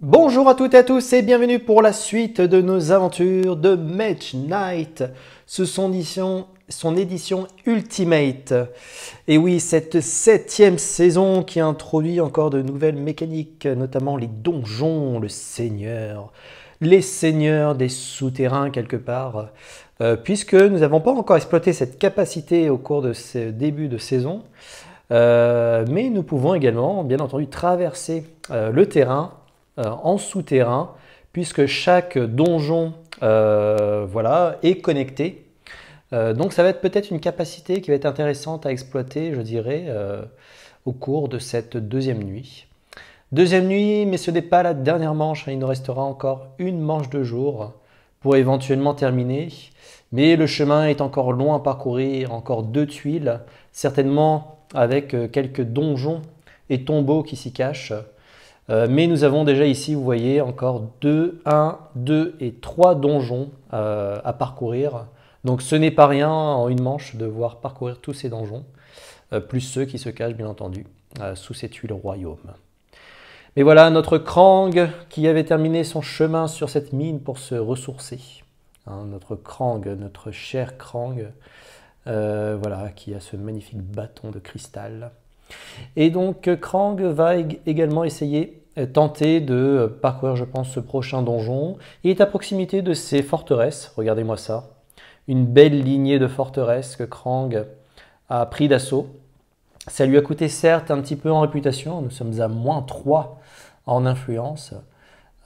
Bonjour à toutes et à tous et bienvenue pour la suite de nos aventures de Mage Knight, son édition Ultimate. Et oui, cette 7e saison qui introduit encore de nouvelles mécaniques, notamment les donjons, les seigneurs des souterrains quelque part, puisque nous n'avons pas encore exploité cette capacité au cours de ce début de saison, mais nous pouvons également, bien entendu, traverser le terrain en souterrain, puisque chaque donjon est connecté. Donc ça va être peut-être une capacité qui va être intéressante à exploiter, je dirais, au cours de cette deuxième nuit. Deuxième nuit, mais ce n'est pas la dernière manche, il nous restera encore une manche de jour pour éventuellement terminer. Mais le chemin est encore long à parcourir, encore 2 tuiles, certainement avec quelques donjons et tombeaux qui s'y cachent. Mais nous avons déjà ici, vous voyez, encore 1, 2 et 3 donjons à parcourir. Donc ce n'est pas rien en une manche de voir parcourir tous ces donjons, plus ceux qui se cachent bien entendu sous ces tuiles royaumes. Mais voilà notre Krang qui avait terminé son chemin sur cette mine pour se ressourcer. Notre Krang, notre cher Krang, qui a ce magnifique bâton de cristal. Et donc Krang va également tenter de parcourir, je pense, ce prochain donjon. Il est à proximité de ces forteresses, regardez-moi ça. Une belle lignée de forteresses que Krang a pris d'assaut. Ça lui a coûté certes un petit peu en réputation, nous sommes à -3 en influence.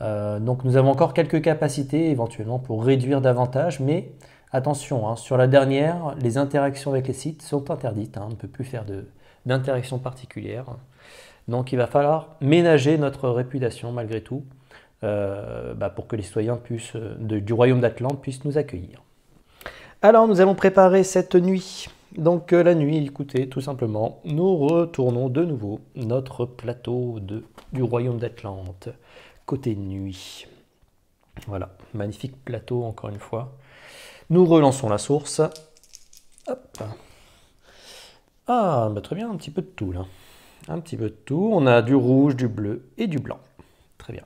Donc nous avons encore quelques capacités éventuellement pour réduire davantage, mais attention, sur la dernière, les interactions avec les sites sont interdites, on ne peut plus faire d'interaction particulière. Donc il va falloir ménager notre réputation malgré tout pour que les citoyens du royaume d'Atlante puissent nous accueillir. Alors nous allons préparer cette nuit. Donc la nuit, écoutez, tout simplement, nous retournons de nouveau notre plateau du royaume d'Atlante, côté nuit. Voilà, magnifique plateau encore une fois. Nous relançons la source. Hop. Ah, très bien, un petit peu de tout là. Un petit peu de tout. On a du rouge, du bleu et du blanc. Très bien.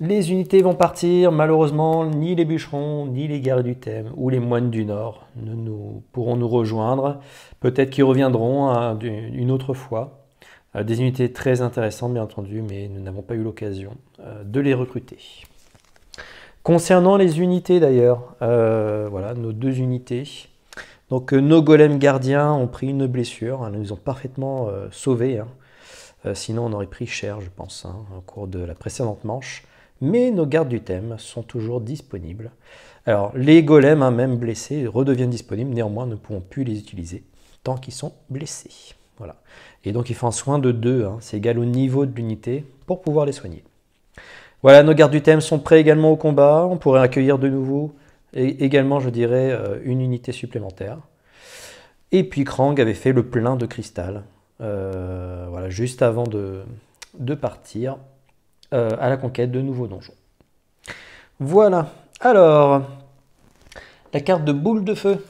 Les unités vont partir. Malheureusement, ni les bûcherons, ni les guerriers du thème ou les moines du Nord ne pourront nous rejoindre. Peut-être qu'ils reviendront une autre fois. Des unités très intéressantes, bien entendu, mais nous n'avons pas eu l'occasion de les recruter. Concernant les unités d'ailleurs, voilà nos 2 unités. Donc nos golems gardiens ont pris une blessure, ils nous ont parfaitement sauvés, sinon on aurait pris cher je pense au cours de la précédente manche. Mais nos gardes du thème sont toujours disponibles. Alors les golems même blessés redeviennent disponibles, néanmoins nous ne pouvons plus les utiliser tant qu'ils sont blessés. Voilà. Et donc il faut un soin de 2, c'est égal au niveau de l'unité pour pouvoir les soigner. Voilà, nos gardes du thème sont prêts également au combat, on pourrait accueillir de nouveau et également, je dirais, une unité supplémentaire. Et puis Krang avait fait le plein de cristal, juste avant de partir à la conquête de nouveaux donjons. Voilà, alors, la carte de boule de feu.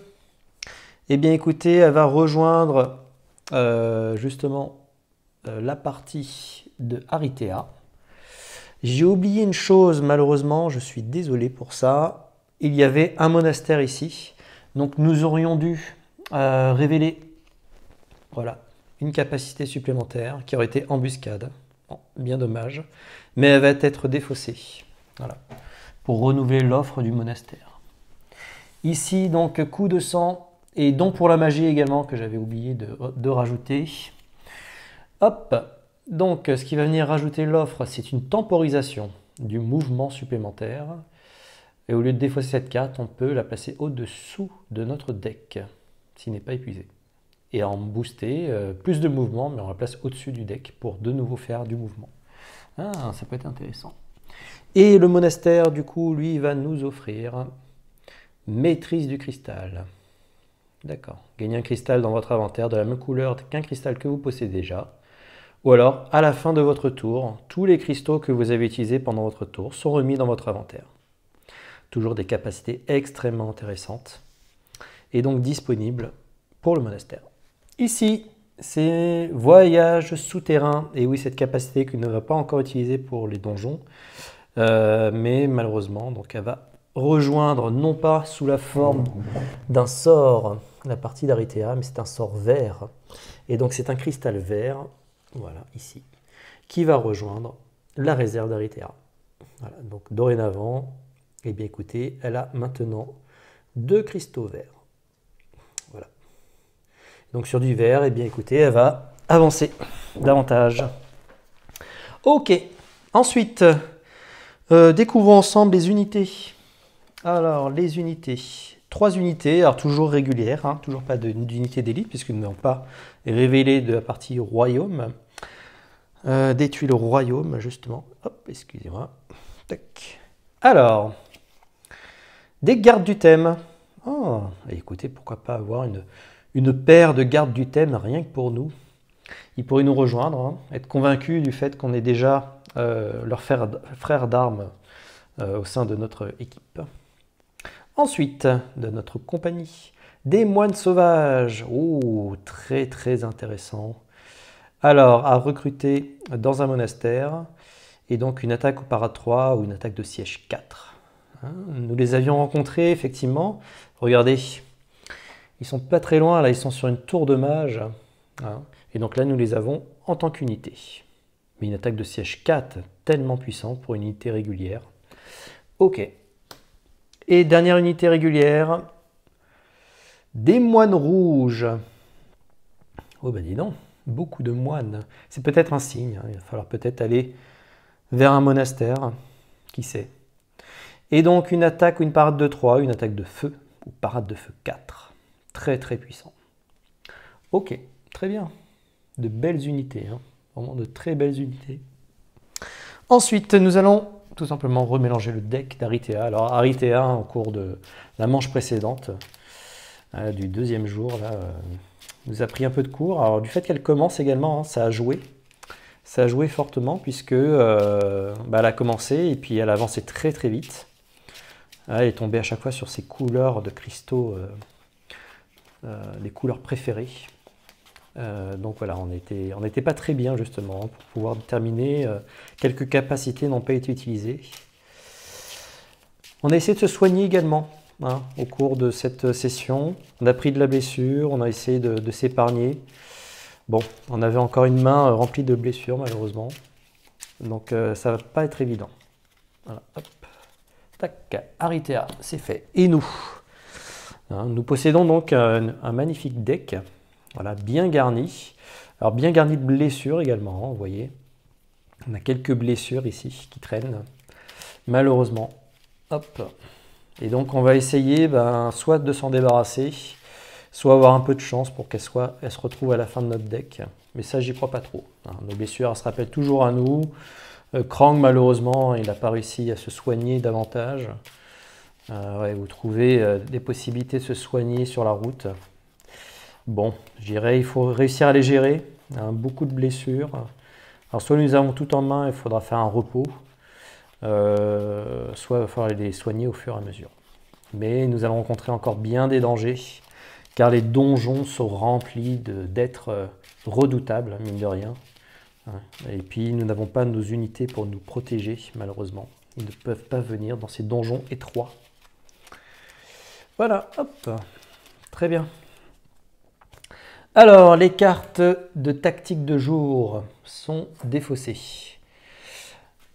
Eh bien écoutez, elle va rejoindre justement la partie de Aritea. J'ai oublié une chose, malheureusement, je suis désolé pour ça. Il y avait un monastère ici, donc nous aurions dû révéler une capacité supplémentaire qui aurait été embuscade. Bon, bien dommage, mais elle va être défaussée pour renouveler l'offre du monastère. Ici, donc, coup de sang et don pour la magie également que j'avais oublié de rajouter. Hop, donc ce qui va venir rajouter l'offre, c'est une temporisation du mouvement supplémentaire. Et au lieu de défausser cette carte, on peut la placer au-dessous de notre deck, s'il n'est pas épuisé. Et en booster, plus de mouvement, mais on la place au-dessus du deck pour de nouveau faire du mouvement. Ah, ça peut être intéressant. Et le monastère, du coup, lui, va nous offrir Maîtrise du cristal. D'accord. Gagnez un cristal dans votre inventaire de la même couleur qu'un cristal que vous possédez déjà. Ou alors, à la fin de votre tour, tous les cristaux que vous avez utilisés pendant votre tour sont remis dans votre inventaire. Toujours des capacités extrêmement intéressantes. Et donc disponibles pour le monastère. Ici, c'est voyage souterrain. Et oui, cette capacité que ne va pas encore utiliser pour les donjons. Mais malheureusement, donc elle va rejoindre, non pas sous la forme d'un sort, la partie d'Aritea, mais c'est un sort vert. Et donc c'est un cristal vert, voilà, ici, qui va rejoindre la réserve d'Aritea. Voilà, donc dorénavant, eh bien écoutez, elle a maintenant 2 cristaux verts. Voilà. Donc sur du vert, eh bien écoutez, elle va avancer davantage. Ok, ensuite, découvrons ensemble les unités. Alors, les unités. 3 unités, alors toujours régulières, hein, toujours pas d'unité d'élite, puisque nous n'avons pas révélé de la partie royaume. Des tuiles royaume, justement. Hop, excusez-moi. Tac. Alors, des gardes du thème. Oh, écoutez, pourquoi pas avoir une paire de gardes du thème, rien que pour nous. Ils pourraient nous rejoindre, hein, être convaincus du fait qu'on est déjà leur frère d'armes au sein de notre équipe. Ensuite, de notre compagnie, des moines sauvages. Oh, très très intéressant. Alors, à recruter dans un monastère, et donc une attaque au parade 3 ou une attaque de siège 4. Hein, nous les avions rencontrés, effectivement. Regardez, ils sont pas très loin, là, ils sont sur une tour de mage. Hein, et donc là, nous les avons en tant qu'unité. Mais une attaque de siège 4, tellement puissante pour une unité régulière. Ok. Et dernière unité régulière, des moines rouges. Oh ben dis donc, beaucoup de moines. C'est peut-être un signe, hein. Il va falloir peut-être aller vers un monastère, qui sait. Et donc une attaque ou une parade de 3, une attaque de feu, ou parade de feu 4. Très très puissant. Ok, très bien. De belles unités, hein. Vraiment de très belles unités. Ensuite, nous allons tout simplement remélanger le deck d'Aritea. Alors Aritea, au cours de la manche précédente, du 2e jour, là, nous a pris un peu de cours. Alors du fait qu'elle commence également, hein, ça a joué. Ça a joué fortement puisque elle a commencé et puis elle a avancé très très vite. Elle est tombée à chaque fois sur ses couleurs de cristaux, les couleurs préférées. Donc voilà, on n'était pas très bien justement pour pouvoir déterminer quelques capacités n'ont pas été utilisées. On a essayé de se soigner également, hein, au cours de cette session. On a pris de la blessure, on a essayé de s'épargner. Bon, on avait encore une main remplie de blessures malheureusement, donc ça va pas être évident. Voilà, hop, tac, Aritea, c'est fait. Et nous, hein, nous possédons donc un magnifique deck. Voilà, bien garni. Alors bien garni de blessures également, hein, vous voyez. On a quelques blessures ici qui traînent, malheureusement. Hop. Et donc on va essayer soit de s'en débarrasser, soit avoir un peu de chance pour qu'elle se retrouve à la fin de notre deck. Mais ça, j'y crois pas trop. Hein. Nos blessures, elles se rappellent toujours à nous. Krang, malheureusement, il n'a pas réussi à se soigner davantage. Ouais, vous trouvez des possibilités de se soigner sur la route. Bon, je dirais il faut réussir à les gérer, hein, beaucoup de blessures. Alors soit nous avons tout en main, il faudra faire un repos, soit il va falloir les soigner au fur et à mesure. Mais nous allons rencontrer encore bien des dangers, car les donjons sont remplis d'êtres redoutables, mine de rien. Et puis nous n'avons pas nos unités pour nous protéger, malheureusement. Ils ne peuvent pas venir dans ces donjons étroits. Voilà, hop, très bien. Alors, les cartes de tactique de jour sont défaussées.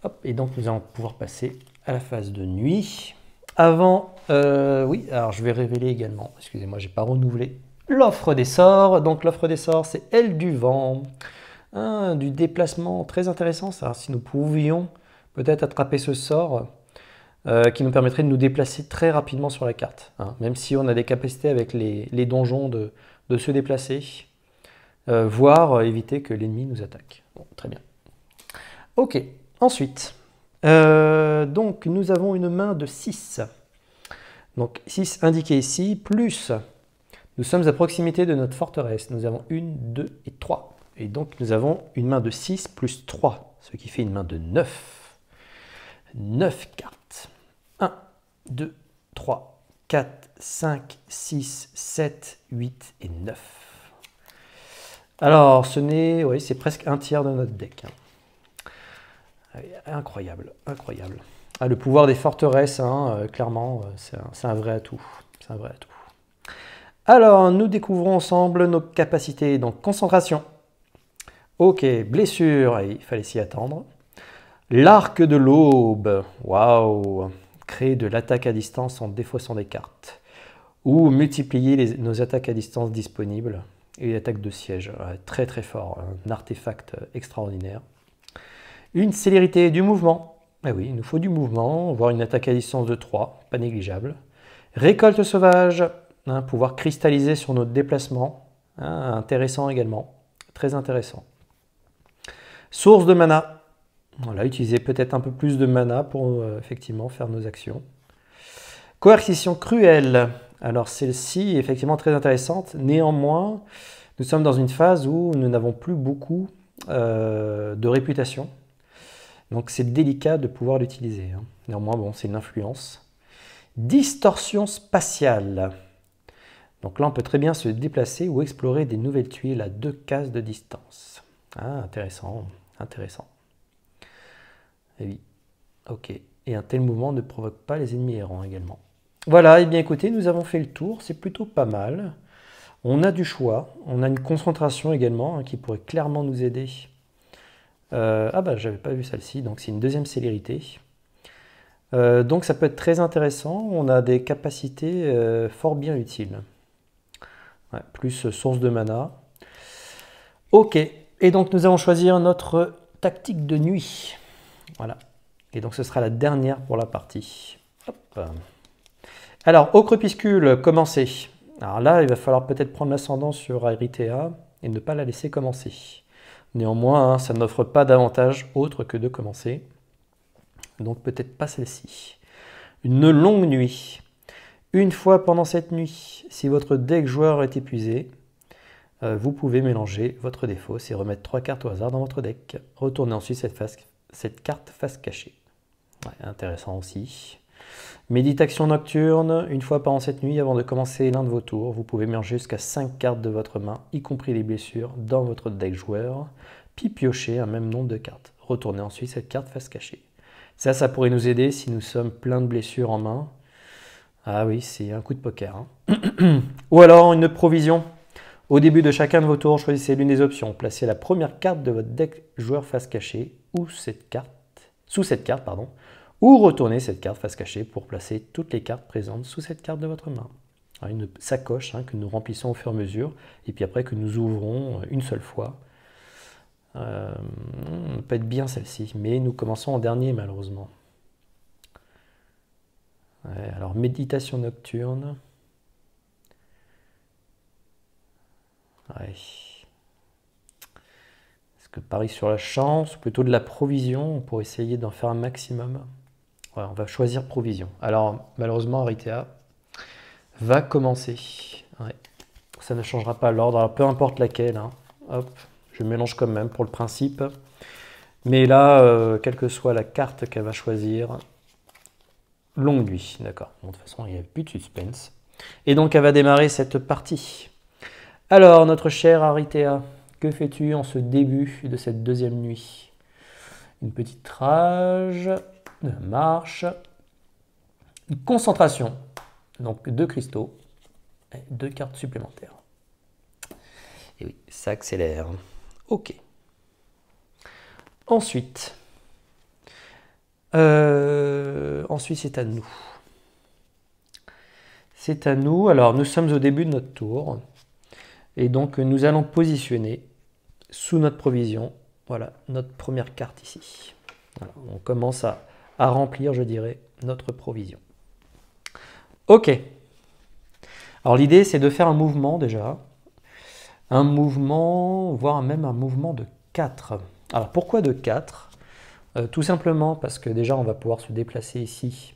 Hop, et donc nous allons pouvoir passer à la phase de nuit. Avant, oui, alors je vais révéler également, excusez-moi, j'ai pas renouvelé l'offre des sorts. Donc l'offre des sorts, c'est Aile du vent, du déplacement très intéressant. Ça, si nous pouvions peut-être attraper ce sort qui nous permettrait de nous déplacer très rapidement sur la carte. Hein, même si on a des capacités avec les donjons de se déplacer, voire éviter que l'ennemi nous attaque. Bon, très bien. Ok, ensuite, donc nous avons une main de 6. Donc 6 indiqué ici, plus Nous sommes à proximité de notre forteresse. Nous avons 1, 2 et 3. Et donc nous avons une main de 6 plus 3, ce qui fait une main de 9. 9 cartes. 1, 2, 3, 4, 5, 6, 7, 8 et 9. Alors, oui, c'est presque un tiers de notre deck. Incroyable, incroyable. Ah, le pouvoir des forteresses, clairement, c'est un vrai atout. C'est un vrai atout. Alors, nous découvrons ensemble nos capacités. Donc, concentration. Ok, blessure, il fallait s'y attendre. L'arc de l'aube. Waouh. Créer de l'attaque à distance en défaussant des cartes. Ou multiplier nos attaques à distance disponibles. Et l'attaque de siège. Très très fort. Un artefact extraordinaire. Une célérité du mouvement. Ah oui, il nous faut du mouvement, voire une attaque à distance de 3, pas négligeable. Récolte sauvage, pouvoir cristalliser sur notre déplacement, intéressant également, très intéressant. Source de mana, voilà, utiliser peut-être un peu plus de mana pour effectivement faire nos actions. Coercition cruelle, alors celle-ci est effectivement très intéressante, néanmoins, nous sommes dans une phase où nous n'avons plus beaucoup de réputation. Donc c'est délicat de pouvoir l'utiliser. Néanmoins, bon, c'est une influence. Distorsion spatiale. Donc là, on peut très bien se déplacer ou explorer des nouvelles tuiles à 2 cases de distance. Ah, intéressant, intéressant. Et oui, ok. Et un tel mouvement ne provoque pas les ennemis errants également. Voilà, et bien écoutez, nous avons fait le tour, c'est plutôt pas mal. On a du choix, on a une concentration également qui pourrait clairement nous aider. J'avais pas vu celle-ci, donc c'est une deuxième célérité. Donc ça peut être très intéressant, on a des capacités fort bien utiles. Ouais, plus source de mana. Ok, et donc nous allons choisir notre tactique de nuit. Voilà, et donc ce sera la dernière pour la partie. Hop. Alors, au crépuscule, commencer. Alors là, il va falloir peut-être prendre l'ascendant sur Aritea et ne pas la laisser commencer. Néanmoins, ça n'offre pas d'avantage autre que de commencer. Donc peut-être pas celle-ci. Une longue nuit. Une fois pendant cette nuit, si votre deck joueur est épuisé, vous pouvez mélanger votre défaut et remettre 3 cartes au hasard dans votre deck. Retournez ensuite cette carte face cachée. Ouais, intéressant aussi. Méditation nocturne. Une fois pendant cette nuit, avant de commencer l'un de vos tours, vous pouvez mélanger jusqu'à 5 cartes de votre main, y compris les blessures, dans votre deck joueur, puis piocher un même nombre de cartes. Retournez ensuite cette carte face cachée. Ça pourrait nous aider si nous sommes plein de blessures en main. Ah oui, c'est un coup de poker. Ou alors une provision. Au début de chacun de vos tours, choisissez l'une des options. Placez la première carte de votre deck joueur face cachée sous cette carte, ou retournez cette carte face cachée pour placer toutes les cartes présentes sous cette carte de votre main. Alors, une sacoche que nous remplissons au fur et à mesure, et puis après que nous ouvrons une seule fois. Peut être bien celle-ci, mais nous commençons en dernier malheureusement. Ouais, alors méditation nocturne. Ouais. Est-ce que pari sur la chance, ou plutôt de la provision, pour essayer d'en faire un maximum? Ouais, on va choisir provision. Alors malheureusement Aritea va commencer. Ouais. Ça ne changera pas l'ordre, alors peu importe laquelle. Hop. Je mélange quand même pour le principe. Mais là, quelle que soit la carte qu'elle va choisir, longue nuit, d'accord. Bon, de toute façon, il n'y a plus de suspense. Et donc, elle va démarrer cette partie. Alors, notre chère Aritea, que fais-tu en ce début de cette deuxième nuit? Une petite rage, de la marche, une concentration, donc 2 cristaux, et 2 cartes supplémentaires. Et oui, ça accélère. Ok. Ensuite, c'est à nous. C'est à nous. Alors, nous sommes au début de notre tour. Et donc, nous allons positionner sous notre provision, voilà, notre première carte ici. Voilà, on commence à remplir, je dirais, notre provision. Ok. Alors, l'idée, c'est de faire un mouvement déjà. Un mouvement, voire même un mouvement de 4. Alors pourquoi de 4 ? Tout simplement parce que déjà on va pouvoir se déplacer ici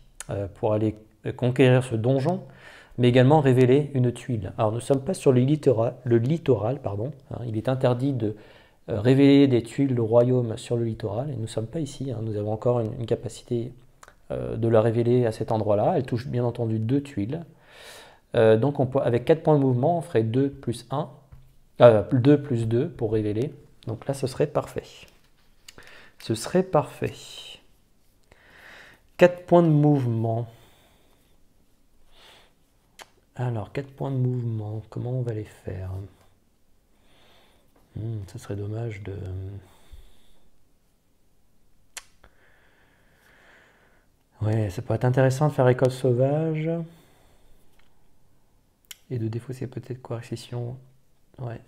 pour aller conquérir ce donjon, mais également révéler une tuile. Alors nous ne sommes pas sur le littoral, pardon, hein. Il est interdit de révéler des tuiles de royaume sur le littoral, et nous ne sommes pas ici, hein. Nous avons encore une capacité de la révéler à cet endroit-là. Elle touche bien entendu 2 tuiles. Donc avec 4 points de mouvement, on ferait 2 plus 1, 2 plus 2 pour révéler. Donc là, ce serait parfait. Ce serait parfait. 4 points de mouvement. Alors, 4 points de mouvement, comment on va les faire? Ce serait dommage de... Ouais, ça pourrait être intéressant de faire récolte sauvage. Et de défausser peut-être coercition. Ouais.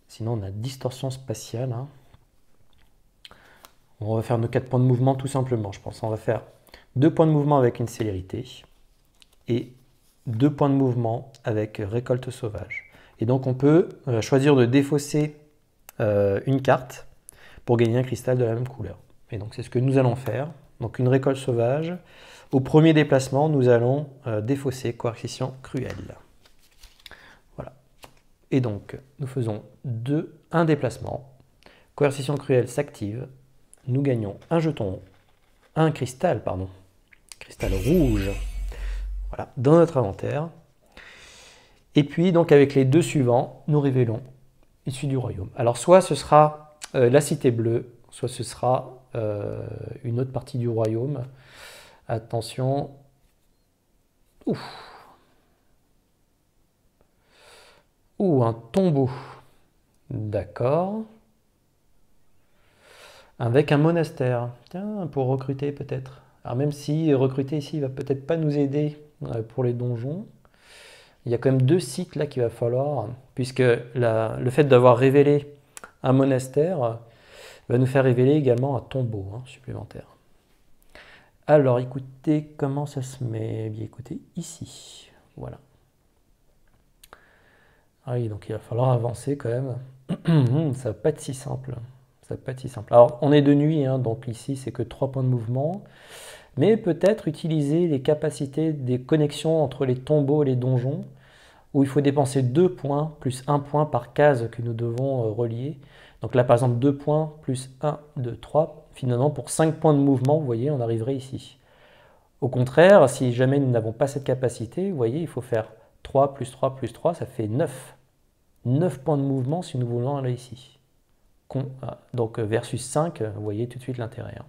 Sinon, on a distorsion spatiale. Hein. On va faire nos 4 points de mouvement tout simplement, je pense. On va faire 2 points de mouvement avec une célérité et 2 points de mouvement avec récolte sauvage. Et donc, on peut choisir de défausser une carte pour gagner un cristal de la même couleur. Et donc, c'est ce que nous allons faire. Donc, une récolte sauvage. Au premier déplacement, nous allons défausser coercition cruelle. Voilà. Et donc, nous faisons un déplacement. Coercition cruelle s'active. Nous gagnons un cristal rouge. Voilà, dans notre inventaire. Et puis, donc, avec les 2 suivants, nous révélons issu du royaume. Alors, soit ce sera la cité bleue, soit ce sera une autre partie du royaume. Attention. Ouf. Ouh, un tombeau. D'accord. Avec un monastère. Tiens, pour recruter peut-être. Alors même si recruter ici ne va peut-être pas nous aider pour les donjons. Il y a quand même 2 sites là qu'il va falloir, puisque le fait d'avoir révélé un monastère va nous faire révéler également un tombeau supplémentaire. Alors écoutez, comment ça se met? Bien écoutez, ici, voilà. Ah oui, donc il va falloir avancer quand même. Ça va pas être si simple. Ça va pas être si simple. Alors on est de nuit, hein, donc ici c'est que 3 points de mouvement. Mais peut-être utiliser les capacités des connexions entre les tombeaux et les donjons, où il faut dépenser 2 points plus 1 point par case que nous devons relier. Donc là par exemple 2 points plus 1, 2, 3. Finalement pour 5 points de mouvement, vous voyez, on arriverait ici. Au contraire, si jamais nous n'avons pas cette capacité, vous voyez, il faut faire 3 plus 3 plus 3, ça fait 9. 9 points de mouvement si nous voulons aller ici. Donc versus 5, vous voyez tout de suite l'intérêt. Hein.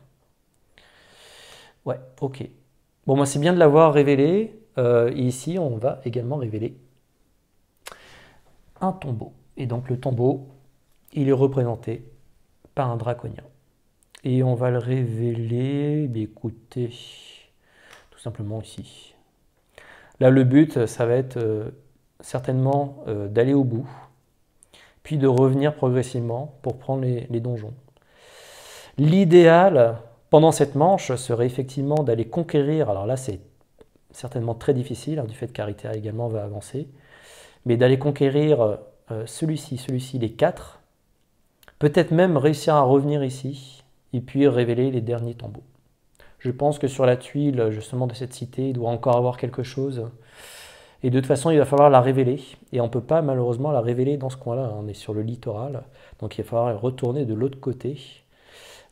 Ouais, ok. Bon, moi c'est bien de l'avoir révélé. Et ici, on va également révéler un tombeau. Et donc le tombeau, il est représenté par un draconien. Et on va le révéler, écoutez, tout simplement ici. Là, le but, ça va être certainement d'aller au bout, puis de revenir progressivement pour prendre les donjons. L'idéal, pendant cette manche, serait effectivement d'aller conquérir, alors là c'est certainement très difficile, hein, du fait qu'Arita également va avancer, mais d'aller conquérir celui-ci, les 4, peut-être même réussir à revenir ici, et puis révéler les derniers tombeaux. Je pense que sur la tuile, justement, de cette cité, il doit encore avoir quelque chose. Et de toute façon, il va falloir la révéler. Et on ne peut pas, malheureusement, la révéler dans ce coin-là. On est sur le littoral. Donc, il va falloir retourner de l'autre côté.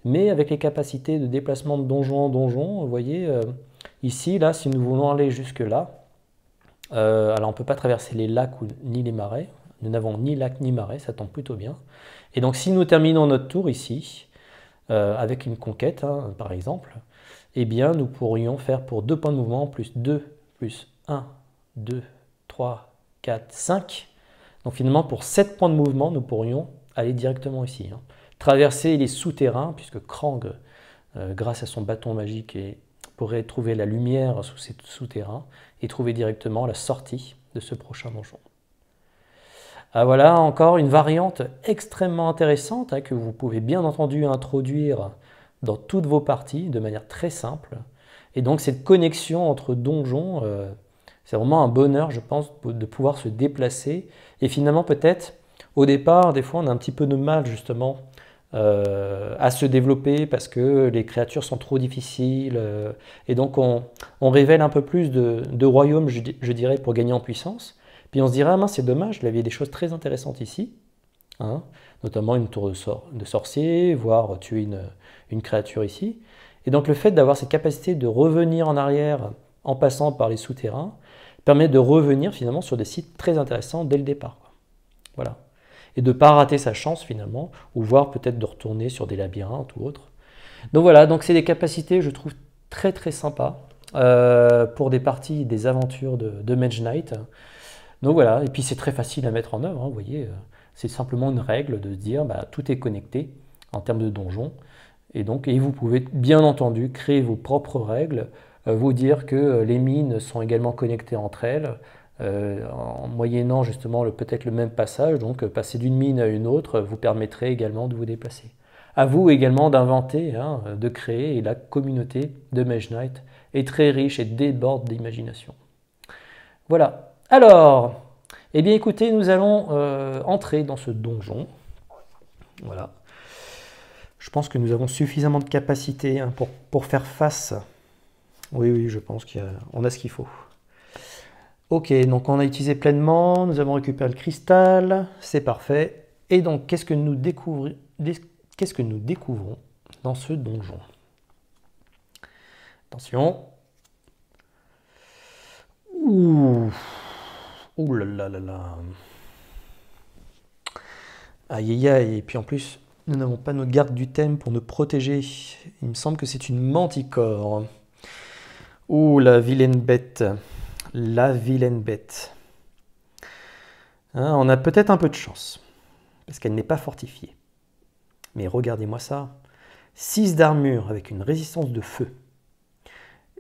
Mais avec les capacités de déplacement de donjon en donjon, vous voyez, ici, là, si nous voulons aller jusque-là, alors on ne peut pas traverser les lacs ni les marais. Nous n'avons ni lac ni marais, ça tombe plutôt bien. Et donc, si nous terminons notre tour ici, avec une conquête, hein, par exemple, eh bien, nous pourrions faire pour 2 points de mouvement, plus 2, plus 1, 2, 3, 4, 5. Donc finalement, pour 7 points de mouvement, nous pourrions aller directement ici. Hein. Traverser les souterrains, puisque Krang, grâce à son bâton magique, pourrait trouver la lumière sous ces souterrains et trouver directement la sortie de ce prochain donjon. Ah, voilà encore une variante extrêmement intéressante hein, que vous pouvez bien entendu introduire dans toutes vos parties de manière très simple. Et donc cette connexion entre donjons, c'est vraiment un bonheur, je pense, de pouvoir se déplacer. Et finalement, peut-être, au départ, des fois, on a un petit peu de mal, justement, à se développer parce que les créatures sont trop difficiles. Et donc on révèle un peu plus de royaumes, je dirais, pour gagner en puissance. Puis on se dirait, ah mince, c'est dommage, il y avait des choses très intéressantes ici. Hein, notamment une tour de sorcier, voire tuer une créature ici. Et donc le fait d'avoir cette capacité de revenir en arrière en passant par les souterrains permet de revenir finalement sur des sites très intéressants dès le départ. Voilà. Et de ne pas rater sa chance finalement, ou voire peut-être de retourner sur des labyrinthes ou autres. Donc voilà, donc c'est des capacités je trouve très très sympas pour des parties, des aventures de Mage Knight. Donc voilà, et puis c'est très facile à mettre en œuvre, hein, vous voyez, c'est simplement une règle de se dire bah, tout est connecté en termes de donjon. Et vous pouvez bien entendu créer vos propres règles, vous dire que les mines sont également connectées entre elles, en moyennant justement peut-être le même passage, donc passer d'une mine à une autre vous permettrait également de vous déplacer. À vous également d'inventer, hein, de créer, et la communauté de Mage Knight est très riche et déborde d'imagination. Voilà. Alors, eh bien écoutez, nous allons entrer dans ce donjon. Voilà. Je pense que nous avons suffisamment de capacité hein, pour faire face. Oui, je pense qu'on a ce qu'il faut. Ok, donc on a utilisé pleinement, nous avons récupéré le cristal, c'est parfait. Et donc, qu'est-ce que nous découvrons dans ce donjon? Attention. Ouh. Ouh là là là là. Aïe aïe aïe, et puis en plus, nous n'avons pas notre garde du thème pour nous protéger. Il me semble que c'est une manticore. Ouh, la vilaine bête. La vilaine bête. Hein, on a peut-être un peu de chance, parce qu'elle n'est pas fortifiée. Mais regardez-moi ça. 6 d'armure avec une résistance de feu.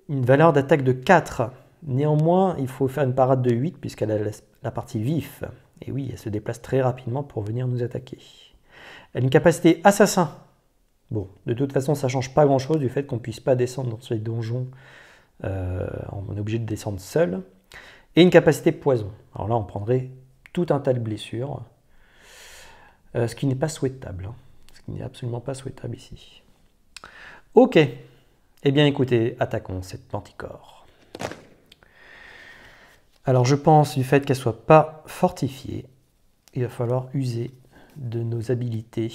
Une valeur d'attaque de 4. Néanmoins, il faut faire une parade de 8, puisqu'elle a la partie vif. Et oui, elle se déplace très rapidement pour venir nous attaquer. Elle a une capacité assassin. Bon, de toute façon, ça ne change pas grand-chose du fait qu'on ne puisse pas descendre dans ces donjons. On est obligé de descendre seul. Et une capacité poison. Alors là, on prendrait tout un tas de blessures. Ce qui n'est pas souhaitable. Hein. Ce qui n'est absolument pas souhaitable ici. Ok. Eh bien, écoutez, attaquons cette manticore. Alors je pense du fait qu'elle ne soit pas fortifiée, il va falloir user de nos habilités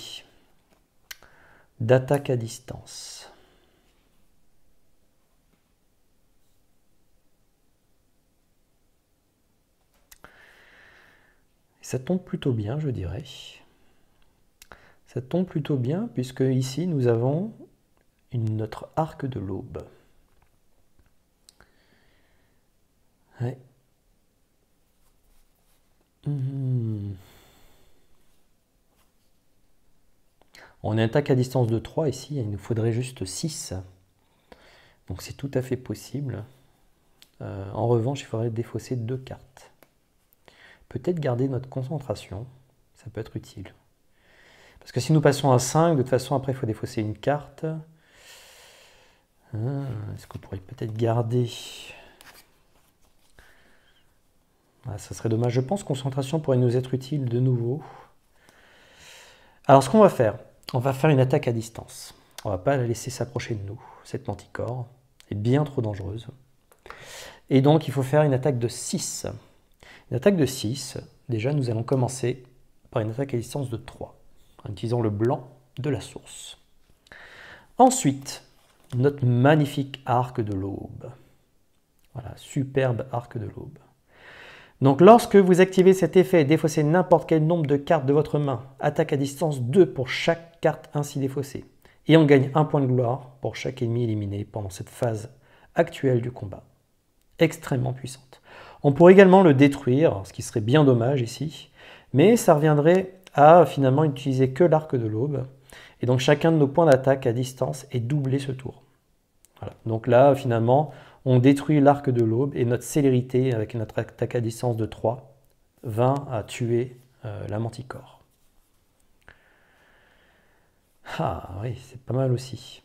d'attaque à distance. Ça tombe plutôt bien, je dirais. Ça tombe plutôt bien puisque ici nous avons notre arc de l'aube. Ouais. On a une attaque à distance de 3 ici, il nous faudrait juste 6. Donc c'est tout à fait possible. En revanche, il faudrait défausser 2 cartes. Peut-être garder notre concentration, ça peut être utile. Parce que si nous passons à 5, de toute façon après il faut défausser une carte. Est-ce qu'on pourrait peut-être garder... Ah, ça serait dommage. Je pense que concentration pourrait nous être utile de nouveau. Alors ce qu'on va faire, on va faire une attaque à distance. On ne va pas la laisser s'approcher de nous, cette manticore. Elle est bien trop dangereuse. Et donc il faut faire une attaque de 6. Une attaque de 6, déjà nous allons commencer par une attaque à distance de 3, en utilisant le blanc de la source. Ensuite, notre magnifique arc de l'aube. Voilà, superbe arc de l'aube. Donc lorsque vous activez cet effet et défaussez n'importe quel nombre de cartes de votre main, attaque à distance 2 pour chaque carte ainsi défaussée. Et on gagne 1 point de gloire pour chaque ennemi éliminé pendant cette phase actuelle du combat. Extrêmement puissante. On pourrait également le détruire, ce qui serait bien dommage ici, mais ça reviendrait à finalement utiliser que l'arc de l'aube. Et donc chacun de nos points d'attaque à distance est doublé ce tour. Voilà. Donc là, finalement, on détruit l'arc de l'aube et notre célérité avec notre attaque à distance de 3 va à tuer la manticore. Ah oui, c'est pas mal aussi.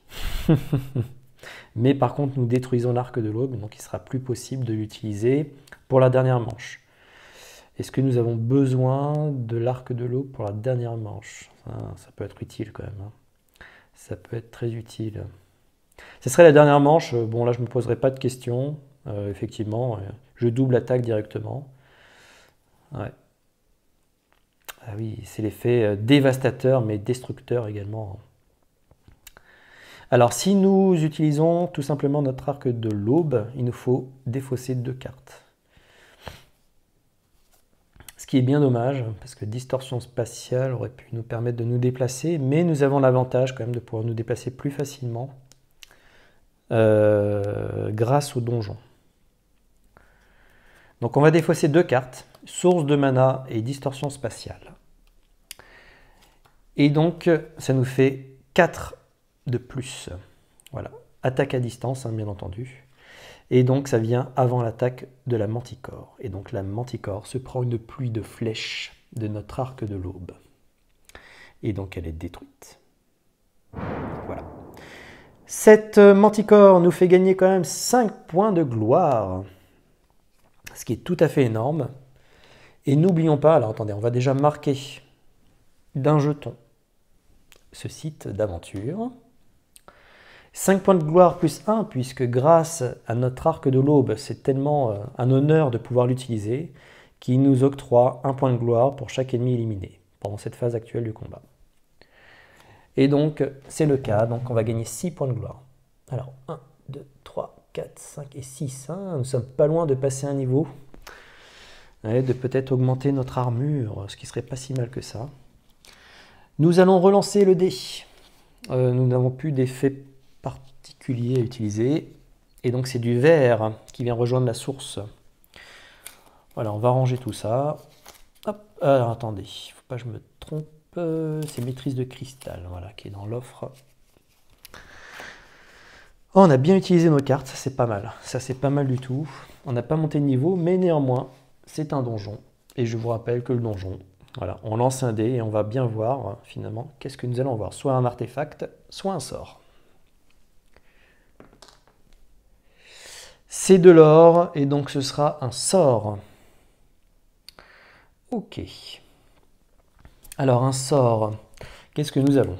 Mais par contre, nous détruisons l'arc de l'aube, donc il sera plus possible de l'utiliser pour la dernière manche. Est-ce que nous avons besoin de l'arc de l'aube pour la dernière manche? Ça peut être utile quand même, hein. Ça peut être très utile. Ce serait la dernière manche. Bon, là, je ne me poserai pas de questions. Effectivement, je double attaque directement. Ouais. Ah oui, c'est l'effet dévastateur, mais destructeur également. Alors, si nous utilisons tout simplement notre arc de l'aube, il nous faut défausser 2 cartes. Ce qui est bien dommage, parce que distorsion spatiale aurait pu nous permettre de nous déplacer, mais nous avons l'avantage quand même de pouvoir nous déplacer plus facilement grâce au donjon. Donc on va défausser 2 cartes, source de mana et distorsion spatiale. Et donc ça nous fait 4 de plus. Voilà, attaque à distance, hein, bien entendu. Et donc ça vient avant l'attaque de la manticore. Et donc la manticore se prend une pluie de flèches de notre arc de l'aube. Et donc elle est détruite. Voilà. Cette manticore nous fait gagner quand même 5 points de gloire. Ce qui est tout à fait énorme. Et n'oublions pas, alors attendez, on va déjà marquer d'un jeton ce site d'aventure. 5 points de gloire plus 1, puisque grâce à notre arc de l'aube, c'est tellement un honneur de pouvoir l'utiliser, qu'il nous octroie 1 point de gloire pour chaque ennemi éliminé, pendant cette phase actuelle du combat. Et donc, c'est le cas, donc on va gagner 6 points de gloire. Alors, 1, 2, 3, 4, 5 et 6, hein, nous sommes pas loin de passer un niveau, et de peut-être augmenter notre armure, ce qui serait pas si mal que ça. Nous allons relancer le dé. Nous n'avons plus d'effet particulier à utiliser, et donc c'est du vert qui vient rejoindre la source. Voilà, on va ranger tout ça. Hop, alors attendez, il ne faut pas que je me trompe, c'est maîtrise de cristal, voilà, qui est dans l'offre. Oh, on a bien utilisé nos cartes, ça c'est pas mal, ça c'est pas mal du tout. On n'a pas monté de niveau, mais néanmoins, c'est un donjon, et je vous rappelle que le donjon, voilà, on lance un dé et on va bien voir finalement qu'est-ce que nous allons voir, soit un artefact, soit un sort. C'est de l'or, et donc ce sera un sort. Ok. Alors un sort, qu'est-ce que nous avons?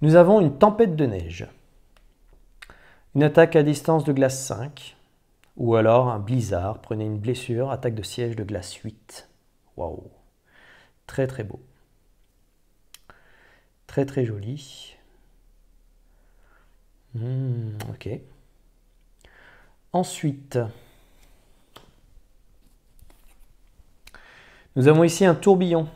Nous avons une tempête de neige, une attaque à distance de glace 5, ou alors un blizzard, prenez une blessure, attaque de siège de glace 8. Waouh, très très beau. Très très joli. Ok. Ensuite, nous avons ici un tourbillon.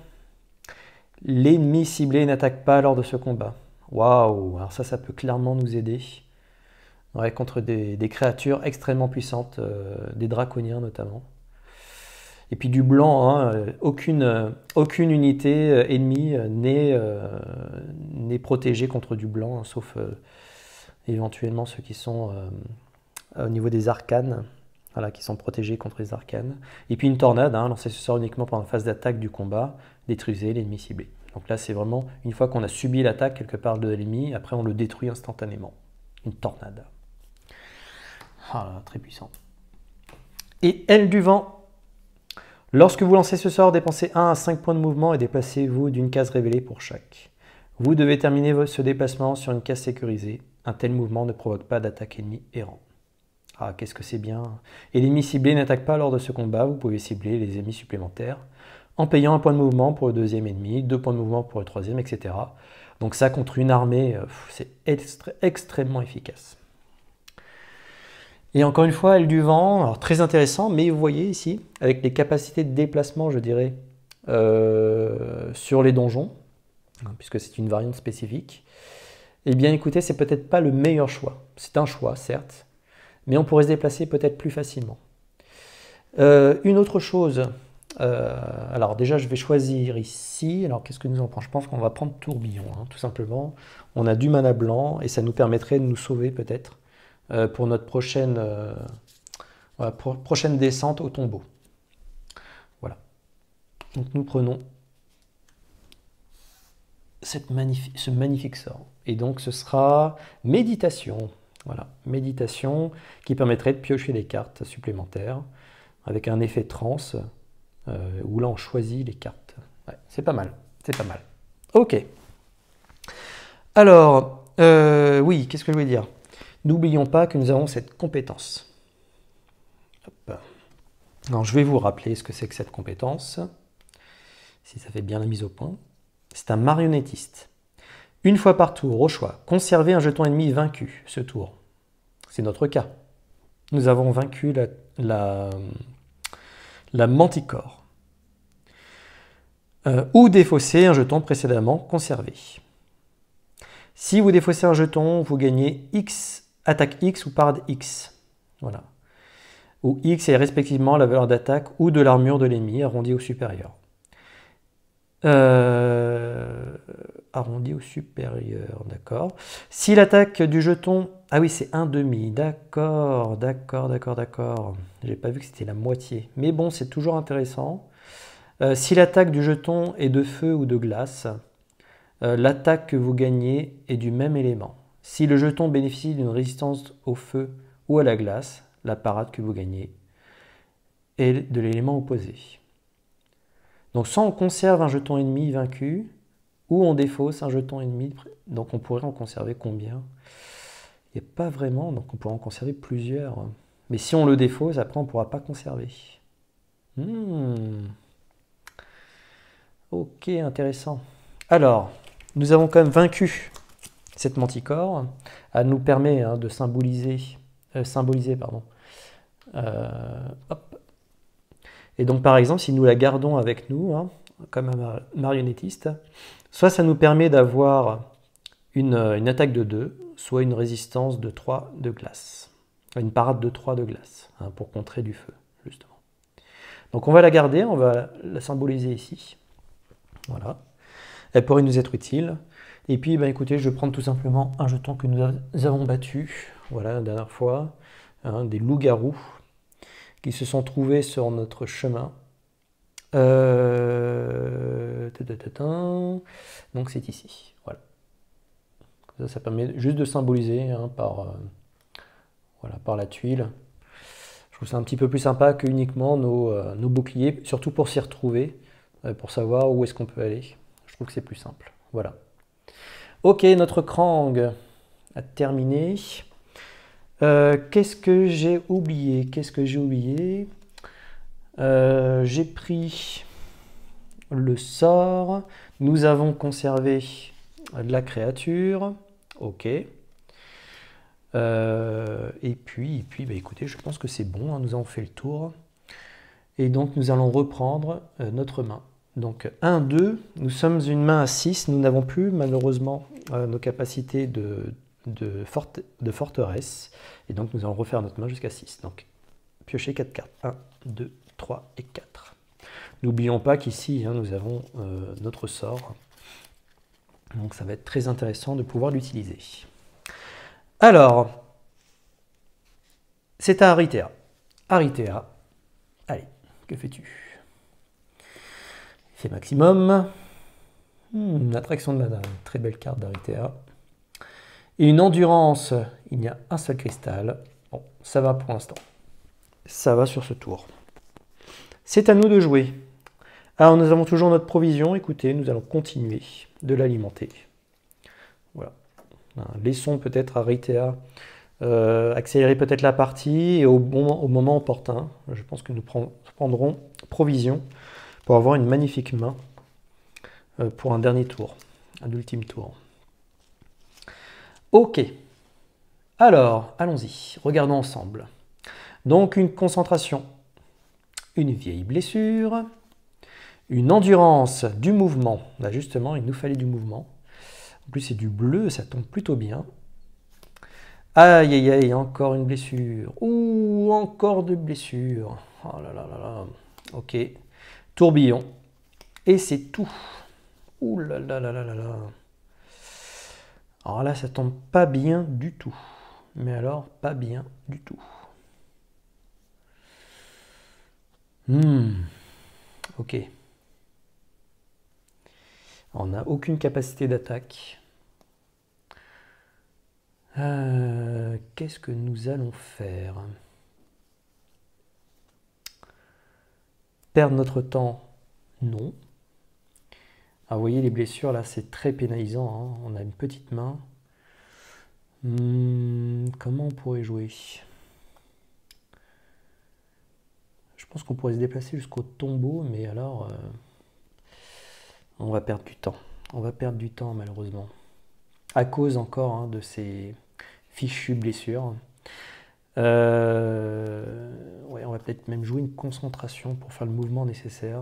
L'ennemi ciblé n'attaque pas lors de ce combat. Waouh, alors ça peut clairement nous aider. Ouais, contre des créatures extrêmement puissantes, des draconiens notamment. Et puis du blanc, hein, aucune unité ennemie n'est protégée contre du blanc, hein, sauf éventuellement ceux qui sont au niveau des arcanes, voilà, qui sont protégés contre les arcanes. Et puis une tornade, hein, lancer ce sort uniquement pendant la phase d'attaque du combat, détruisez l'ennemi ciblé. Donc là c'est vraiment une fois qu'on a subi l'attaque quelque part de l'ennemi, après on le détruit instantanément. Une tornade. Ah, très puissant. Et aile du vent. Lorsque vous lancez ce sort, dépensez 1 à 5 points de mouvement et déplacez-vous d'une case révélée pour chaque. Vous devez terminer ce déplacement sur une case sécurisée. Un tel mouvement ne provoque pas d'attaque ennemie errant. Ah, qu'est-ce que c'est bien. Et l'ennemi ciblé n'attaque pas lors de ce combat. Vous pouvez cibler les ennemis supplémentaires en payant 1 point de mouvement pour le deuxième ennemi, 2 points de mouvement pour le troisième, etc. Donc ça, contre une armée, c'est extrêmement efficace. Et encore une fois, aile du vent, alors très intéressant, mais vous voyez ici, avec les capacités de déplacement, je dirais, sur les donjons, puisque c'est une variante spécifique, eh bien écoutez, c'est peut-être pas le meilleur choix. C'est un choix, certes, mais on pourrait se déplacer peut-être plus facilement. Une autre chose, alors déjà je vais choisir ici, alors qu'est-ce que nous en prenons? Je pense qu'on va prendre tourbillon, hein, tout simplement. On a du mana blanc et ça nous permettrait de nous sauver peut-être pour notre prochaine descente au tombeau. Voilà. Donc nous prenons ce magnifique sort. Et donc ce sera méditation. Voilà, méditation qui permettrait de piocher des cartes supplémentaires avec un effet transe où là on choisit les cartes. Ouais, c'est pas mal, c'est pas mal. Ok. Alors, oui, qu'est-ce que je voulais dire? N'oublions pas que nous avons cette compétence. Hop. Alors, je vais vous rappeler ce que c'est que cette compétence, si ça fait bien la mise au point. C'est un marionnettiste. Une fois par tour, au choix, conservez un jeton ennemi vaincu ce tour. C'est notre cas. Nous avons vaincu la Manticore. Ou défausser un jeton précédemment conservé. Si vous défaussez un jeton, vous gagnez X, attaque X ou parade X. Voilà. Où X est respectivement la valeur d'attaque ou de l'armure de l'ennemi, arrondi au supérieur. Arrondi au supérieur, d'accord. Si l'attaque du jeton... Ah oui, c'est un demi, d'accord. J'ai pas vu que c'était la moitié. Mais bon, c'est toujours intéressant. Si l'attaque du jeton est de feu ou de glace, l'attaque que vous gagnez est du même élément. Si le jeton bénéficie d'une résistance au feu ou à la glace, la parade que vous gagnez est de l'élément opposé. Donc soit on conserve un jeton ennemi vaincu, ou on défausse un jeton ennemi. Donc on pourrait en conserver combien? Il n'y a pas vraiment, donc on pourrait en conserver plusieurs. Mais si on le défausse, après on ne pourra pas conserver. Ok, intéressant. Alors, nous avons quand même vaincu cette manticore. Elle nous permet de symboliser, hop. Et donc par exemple, si nous la gardons avec nous, comme un marionnettiste, soit ça nous permet d'avoir une attaque de 2, soit une résistance de 3 de glace. Une parade de 3 de glace, pour contrer du feu, justement. Donc on va la garder, on va la symboliser ici. Voilà. Elle pourrait nous être utile. Et puis, écoutez, je vais prendre tout simplement un jeton que nous avons battu, voilà, la dernière fois, des loups-garous qui se sont trouvés sur notre chemin. Donc c'est ici, voilà. Ça permet juste de symboliser par la tuile. Je trouve ça un petit peu plus sympa que uniquement nos boucliers, surtout pour s'y retrouver, pour savoir où est-ce qu'on peut aller. Je trouve que c'est plus simple. Voilà. Ok, notre Krang a terminé. Qu'est-ce que j'ai oublié? J'ai pris le sort. Nous avons conservé la créature. Ok. Et puis écoutez, je pense que c'est bon. Nous avons fait le tour. Et donc, nous allons reprendre notre main. Donc, 1, 2. Nous sommes une main à 6. Nous n'avons plus, malheureusement, nos capacités de forteresse. Et donc, nous allons refaire notre main jusqu'à 6. Donc, piocher 4 cartes. 1, 2, 3 et 4. N'oublions pas qu'ici, nous avons notre sort. Donc, ça va être très intéressant de pouvoir l'utiliser. Alors, c'est à Aritea. Aritea, allez, que fais-tu? C'est maximum. Attraction de mana, très belle carte d'Aritea. Et une endurance, il y a un seul cristal. Bon, ça va pour l'instant. Ça va sur ce tour. C'est à nous de jouer. Alors, nous avons toujours notre provision. Écoutez, nous allons continuer de l'alimenter. Voilà. Laissons peut-être Aritea accélérer peut-être la partie et au moment opportun, je pense que nous prendrons provision pour avoir une magnifique main pour un dernier tour, un ultime tour. Ok, alors allons-y, regardons ensemble. Donc une concentration, une vieille blessure, une endurance du mouvement. Là justement, il nous fallait du mouvement. En plus c'est du bleu, ça tombe plutôt bien. Aïe aïe aïe, encore une blessure. Ouh, encore deux blessures. Oh là là là là. Ok, tourbillon. Et c'est tout. Ouh là là là là là là. Alors là, ça tombe pas bien du tout. Mais alors, pas bien du tout. Ok. On n'a aucune capacité d'attaque. Qu'est-ce que nous allons faire? perdre notre temps? Non. Ah, vous voyez les blessures là, c'est très pénalisant, hein. On a une petite main. Comment on pourrait jouer? Je pense qu'on pourrait se déplacer jusqu'au tombeau, mais alors on va perdre du temps. On va perdre du temps malheureusement. À cause encore, hein, de ces fichues blessures. Ouais, on va peut-être même jouer une concentration pour faire le mouvement nécessaire.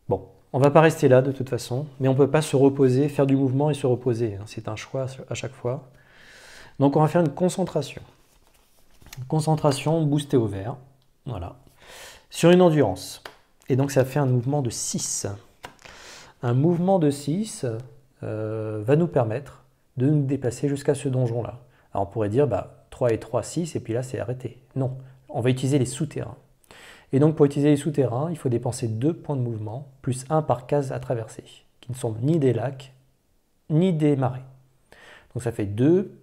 Bon, on va pas rester là de toute façon, mais on peut pas se reposer, faire du mouvement et se reposer, hein. C'est un choix à chaque fois. Donc on va faire une concentration. Une concentration boostée au vert. Voilà. Sur une endurance. Et donc ça fait un mouvement de 6. Un mouvement de 6 va nous permettre de nous déplacer jusqu'à ce donjon-là. Alors on pourrait dire, bah, 3 et 3, 6, et puis là c'est arrêté. Non, on va utiliser les souterrains. Et donc pour utiliser les souterrains, il faut dépenser 2 points de mouvement, plus 1 par case à traverser, qui ne sont ni des lacs, ni des marais. Donc ça fait 2,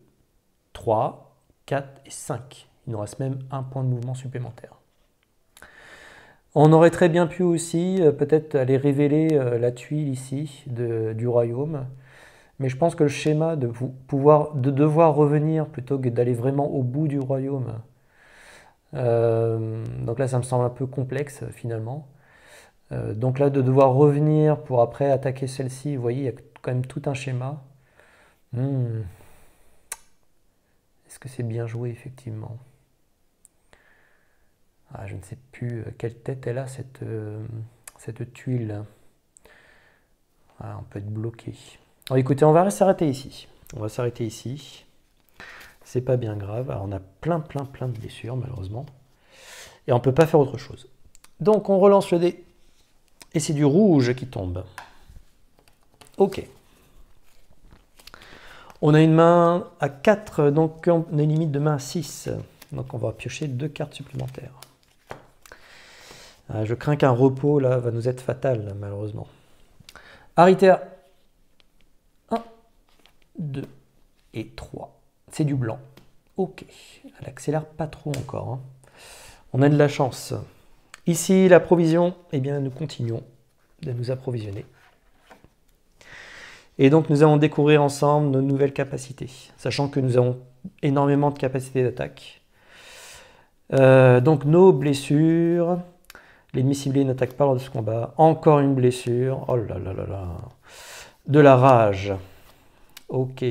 3, 4 et 5. Il nous reste même 1 point de mouvement supplémentaire. On aurait très bien pu aussi peut-être aller révéler la tuile ici du royaume. Mais je pense que le schéma de devoir revenir plutôt que d'aller vraiment au bout du royaume, donc là ça me semble un peu complexe finalement. Donc là de devoir revenir pour après attaquer celle-ci, vous voyez il y a quand même tout un schéma. Est-ce que c'est bien joué effectivement? Ah, je ne sais plus quelle tête elle a cette tuile. Ah, on peut être bloqué. Alors, écoutez, on va s'arrêter ici. On va s'arrêter ici. C'est pas bien grave. Alors, on a plein de blessures, malheureusement. Et on ne peut pas faire autre chose. Donc, on relance le dé. Et c'est du rouge qui tombe. Ok. On a une main à 4, donc on a une limite de main à 6. Donc, on va piocher 2 cartes supplémentaires. Je crains qu'un repos, là, va nous être fatal, malheureusement. Aritea. 1, 2 et 3. C'est du blanc. Ok. Elle accélère pas trop encore, hein. On a de la chance. Ici, la provision, eh bien, nous continuons de nous approvisionner. Et donc, nous allons découvrir ensemble nos nouvelles capacités, sachant que nous avons énormément de capacités d'attaque. Donc, nos blessures. L'ennemi ciblé n'attaque pas lors de ce combat. Encore une blessure. Oh là là là là. De la rage. Ok.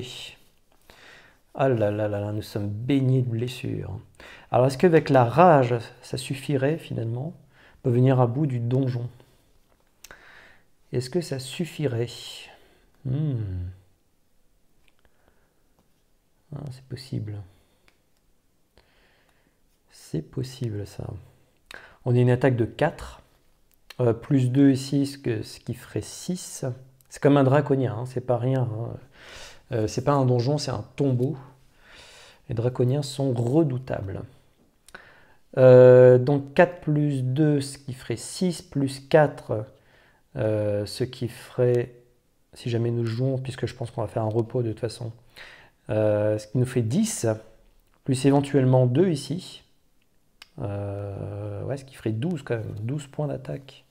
Ah là là là là, nous sommes baignés de blessures. Alors, est-ce qu'avec la rage, ça suffirait finalement pour venir à bout du donjon? Est-ce que ça suffirait? Ah, c'est possible. C'est possible ça. On a une attaque de 4. Plus 2 ici, ce qui ferait 6. C'est comme un draconien, hein, c'est pas rien. Hein. C'est pas un donjon, c'est un tombeau. Les draconiens sont redoutables. Donc 4 plus 2, ce qui ferait 6, plus 4, ce qui ferait, si jamais nous jouons, puisque je pense qu'on va faire un repos de toute façon, ce qui nous fait 10, plus éventuellement 2 ici. Ouais, ce qui ferait 12 quand même, 12 points d'attaque.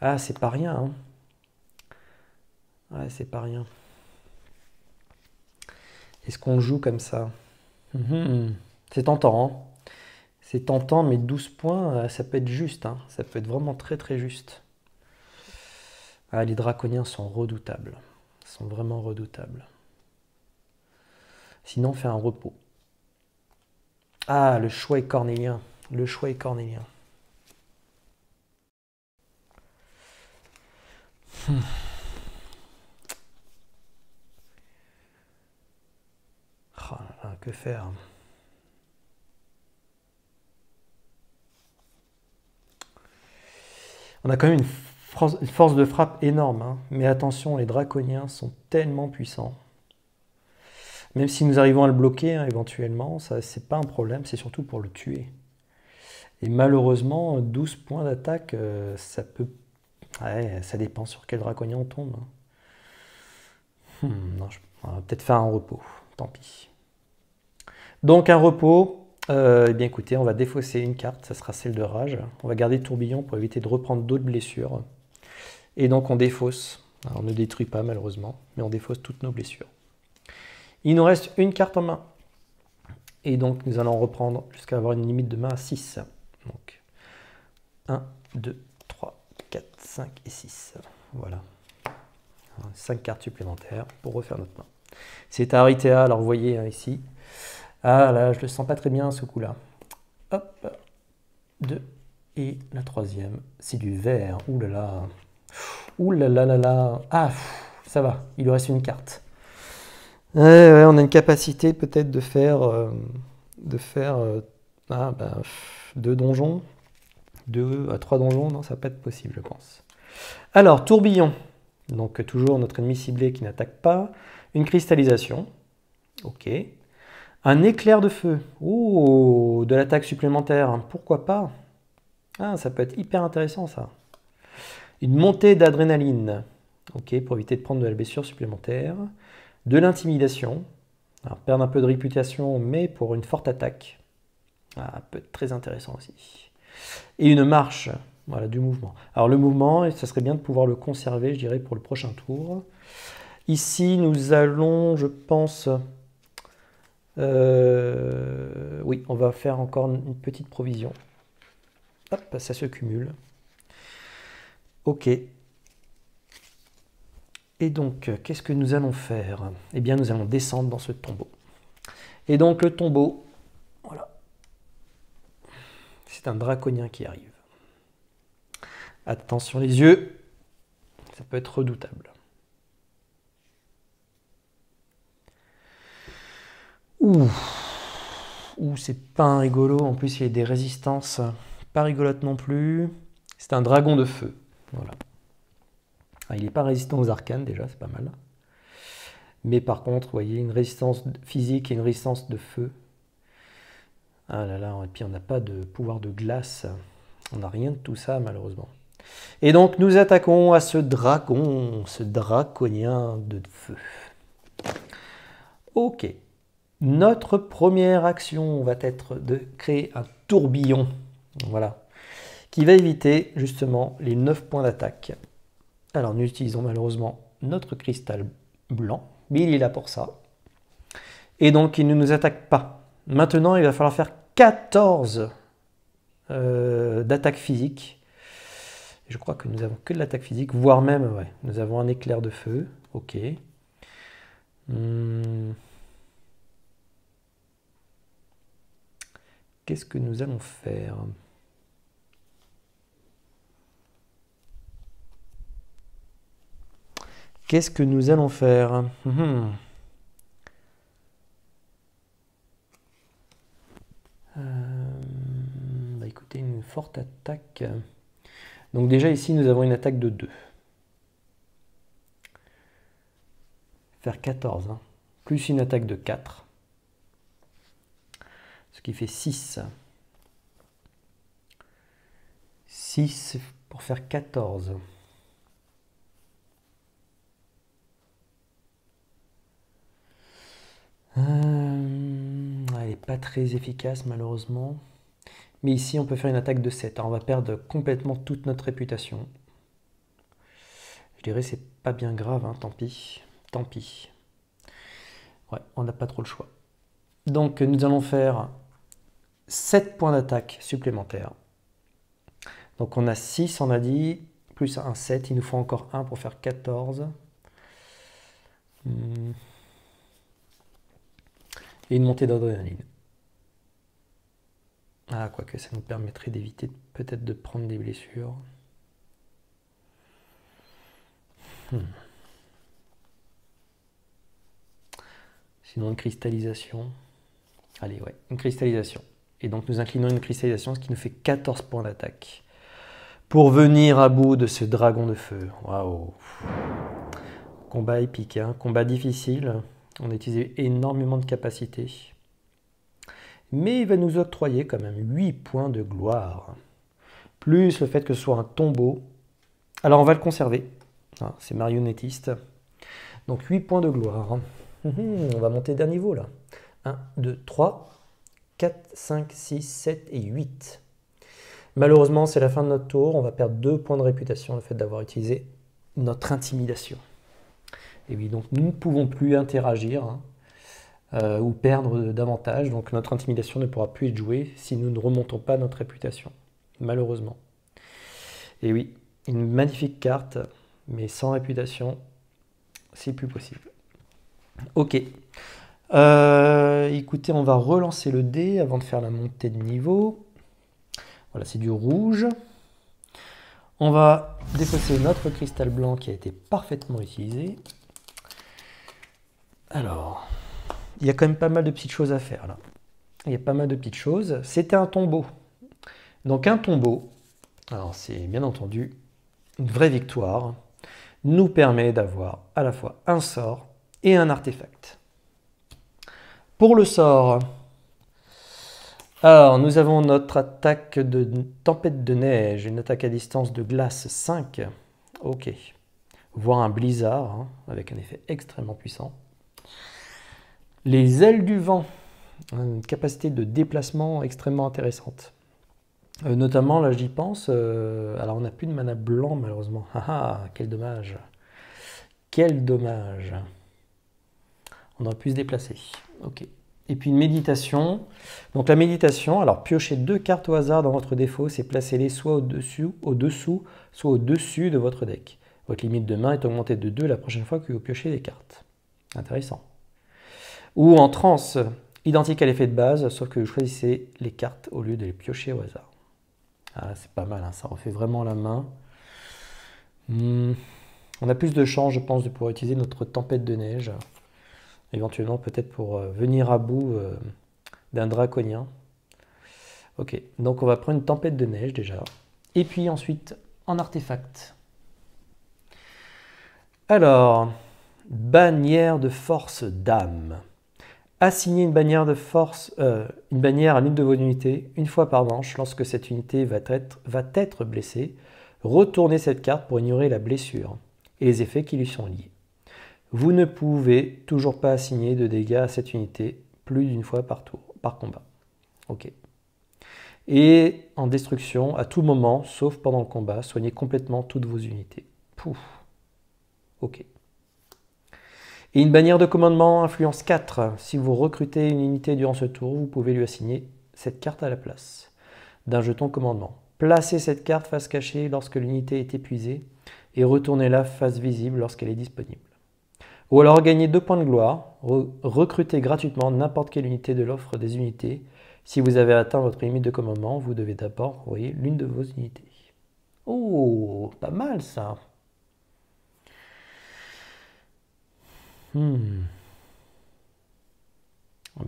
Ah, c'est pas rien, hein. Ouais, c'est pas rien. Est-ce qu'on joue comme ça? C'est tentant, hein. C'est tentant, mais 12 points, ça peut être juste, hein. Ça peut être vraiment très juste. Ah, les draconiens sont redoutables. Ils sont vraiment redoutables. Sinon, on fait un repos. Ah, le choix est cornélien. Le choix est cornélien. Oh là là, que faire? On a quand même une force de frappe énorme, hein. Mais attention, les draconiens sont tellement puissants. Même si nous arrivons à le bloquer, hein, éventuellement, ça c'est pas un problème, c'est surtout pour le tuer. Et malheureusement, 12 points d'attaque, ça peut... Ouais, ça dépend sur quel draconien on tombe, hein. Non, on va peut-être faire un repos, tant pis. Donc un repos, Eh bien écoutez, on va défausser une carte, ça sera celle de rage. On va garder tourbillon pour éviter de reprendre d'autres blessures. Et donc on défausse. Alors, on ne détruit pas malheureusement, mais on défausse toutes nos blessures. Il nous reste une carte en main. Et donc nous allons reprendre jusqu'à avoir une limite de main à 6. Donc 1, 2, 3, 4, 5 et 6. Voilà. 5 cartes supplémentaires pour refaire notre main. C'est Aritea, alors vous voyez hein, ici. Ah là, je le sens pas très bien ce coup-là. Hop, 2 et la troisième, c'est du vert. Ouh là là. Ouh là là là là. Ah, ça va, il lui reste une carte. Ouais, on a une capacité peut-être de faire, deux donjons. 2 à 3 donjons, non, ça va pas être possible, je pense. Alors, tourbillon. Donc, toujours notre ennemi ciblé qui n'attaque pas. Une cristallisation. Ok. Un éclair de feu. Oh, de l'attaque supplémentaire. Pourquoi pas? Ah, ça peut être hyper intéressant, ça. Une montée d'adrénaline. Ok, pour éviter de prendre de la blessure supplémentaire. De l'intimidation. Perdre un peu de réputation, mais pour une forte attaque. Ah, peut être très intéressant aussi. Et une marche. Voilà, du mouvement. Alors le mouvement, ça serait bien de pouvoir le conserver, je dirais, pour le prochain tour. Ici, nous allons, je pense... oui, on va faire encore une petite provision. Hop, ça se cumule. Ok. Et donc, qu'est-ce que nous allons faire? Eh bien, nous allons descendre dans ce tombeau. Et donc, le tombeau, voilà. C'est un draconien qui arrive. Attention les yeux, ça peut être redoutable. Ouh, c'est pas un rigolo. En plus, il y a des résistances pas rigolotes non plus. C'est un dragon de feu. Voilà. Ah, il n'est pas résistant aux arcanes déjà, c'est pas mal. Mais par contre, vous voyez, une résistance physique et une résistance de feu. Ah là là, et puis on n'a pas de pouvoir de glace. On n'a rien de tout ça, malheureusement. Et donc, nous attaquons à ce dragon, ce draconien de feu. Ok. Notre première action va être de créer un tourbillon. Voilà. Qui va éviter, justement, les 9 points d'attaque. Alors, nous utilisons malheureusement notre cristal blanc, mais il est là pour ça. Et donc, il ne nous attaque pas. Maintenant, il va falloir faire 14 d'attaque physique. Je crois que nous avons que de l'attaque physique, voire même, ouais, nous avons un éclair de feu. Ok. Qu'est-ce que nous allons faire? Qu'est-ce que nous allons faire? Bah écoutez, une forte attaque. Donc déjà ici, nous avons une attaque de 2. Faire 14, hein. Plus une attaque de 4. Ce qui fait 6. 6 pour faire 14. Elle n'est pas très efficace malheureusement. Mais ici, on peut faire une attaque de 7. Alors, on va perdre complètement toute notre réputation. Je dirais c'est pas bien grave, hein, tant pis. Tant pis. Ouais, on n'a pas trop le choix. Donc, nous allons faire 7 points d'attaque supplémentaires. Donc, on a 6, on a dit, plus un 7. Il nous faut encore 1 pour faire 14. Et une montée d'adrénaline. Ah, quoique ça nous permettrait d'éviter peut-être de prendre des blessures. Sinon, une cristallisation. Allez, ouais, une cristallisation. Et donc, nous inclinons une cristallisation, ce qui nous fait 14 points d'attaque. Pour venir à bout de ce dragon de feu. Waouh! Combat épique, hein, combat difficile. On a utilisé énormément de capacités. Mais il va nous octroyer quand même 8 points de gloire. Plus le fait que ce soit un tombeau. Alors on va le conserver. Ah, c'est marionnettiste. Donc 8 points de gloire. On va monter d'un niveau là. 1, 2, 3, 4, 5, 6, 7 et 8. Malheureusement, c'est la fin de notre tour. On va perdre 2 points de réputation, le fait d'avoir utilisé notre intimidation. Et oui, donc nous ne pouvons plus interagir ou perdre davantage. Donc notre intimidation ne pourra plus être jouée si nous ne remontons pas notre réputation. Malheureusement. Et oui, une magnifique carte, mais sans réputation, c'est plus possible. Ok. Écoutez, on va relancer le dé avant de faire la montée de niveau. Voilà, c'est du rouge. On va défausser notre cristal blanc qui a été parfaitement utilisé. Alors, il y a quand même pas mal de petites choses à faire là. Il y a pas mal de petites choses. C'était un tombeau. Donc un tombeau, alors c'est bien entendu une vraie victoire, nous permet d'avoir à la fois un sort et un artefact. Pour le sort, alors nous avons notre attaque de tempête de neige, une attaque à distance de glace 5, ok, voire un blizzard, avec un effet extrêmement puissant. Les ailes du vent, une capacité de déplacement extrêmement intéressante. Notamment, là j'y pense, alors on n'a plus de mana blanc malheureusement. Ah, quel dommage. Quel dommage. On aurait pu se déplacer. Ok. Et puis une méditation. Donc la méditation, alors piochez 2 cartes au hasard dans votre défaut, c'est placez-les soit au-dessous, soit au-dessus de votre deck. Votre limite de main est augmentée de 2 la prochaine fois que vous piochez des cartes. Intéressant. Ou en transe, identique à l'effet de base, sauf que vous choisissez les cartes au lieu de les piocher au hasard. Ah, c'est pas mal, ça refait vraiment la main. On a plus de chance, je pense, de pouvoir utiliser notre tempête de neige. Éventuellement, peut-être pour venir à bout d'un draconien. Ok, donc on va prendre une tempête de neige déjà. Et puis ensuite, en artefact. Alors, bannière de force d'âme. Assignez une bannière de force, une bannière à l'une de vos unités une fois par manche. Lorsque cette unité va être blessée, retournez cette carte pour ignorer la blessure et les effets qui lui sont liés. Vous ne pouvez toujours pas assigner de dégâts à cette unité plus d'une fois par tour, par combat. Ok. Et en destruction, à tout moment, sauf pendant le combat, soignez complètement toutes vos unités. Pouf. Ok. Et une bannière de commandement influence 4. Si vous recrutez une unité durant ce tour, vous pouvez lui assigner cette carte à la place d'un jeton commandement. Placez cette carte face cachée lorsque l'unité est épuisée et retournez-la face visible lorsqu'elle est disponible. Ou alors gagnez 2 points de gloire, recrutez gratuitement n'importe quelle unité de l'offre des unités. Si vous avez atteint votre limite de commandement, vous devez d'abord envoyer l'une de vos unités. Oh, pas mal ça.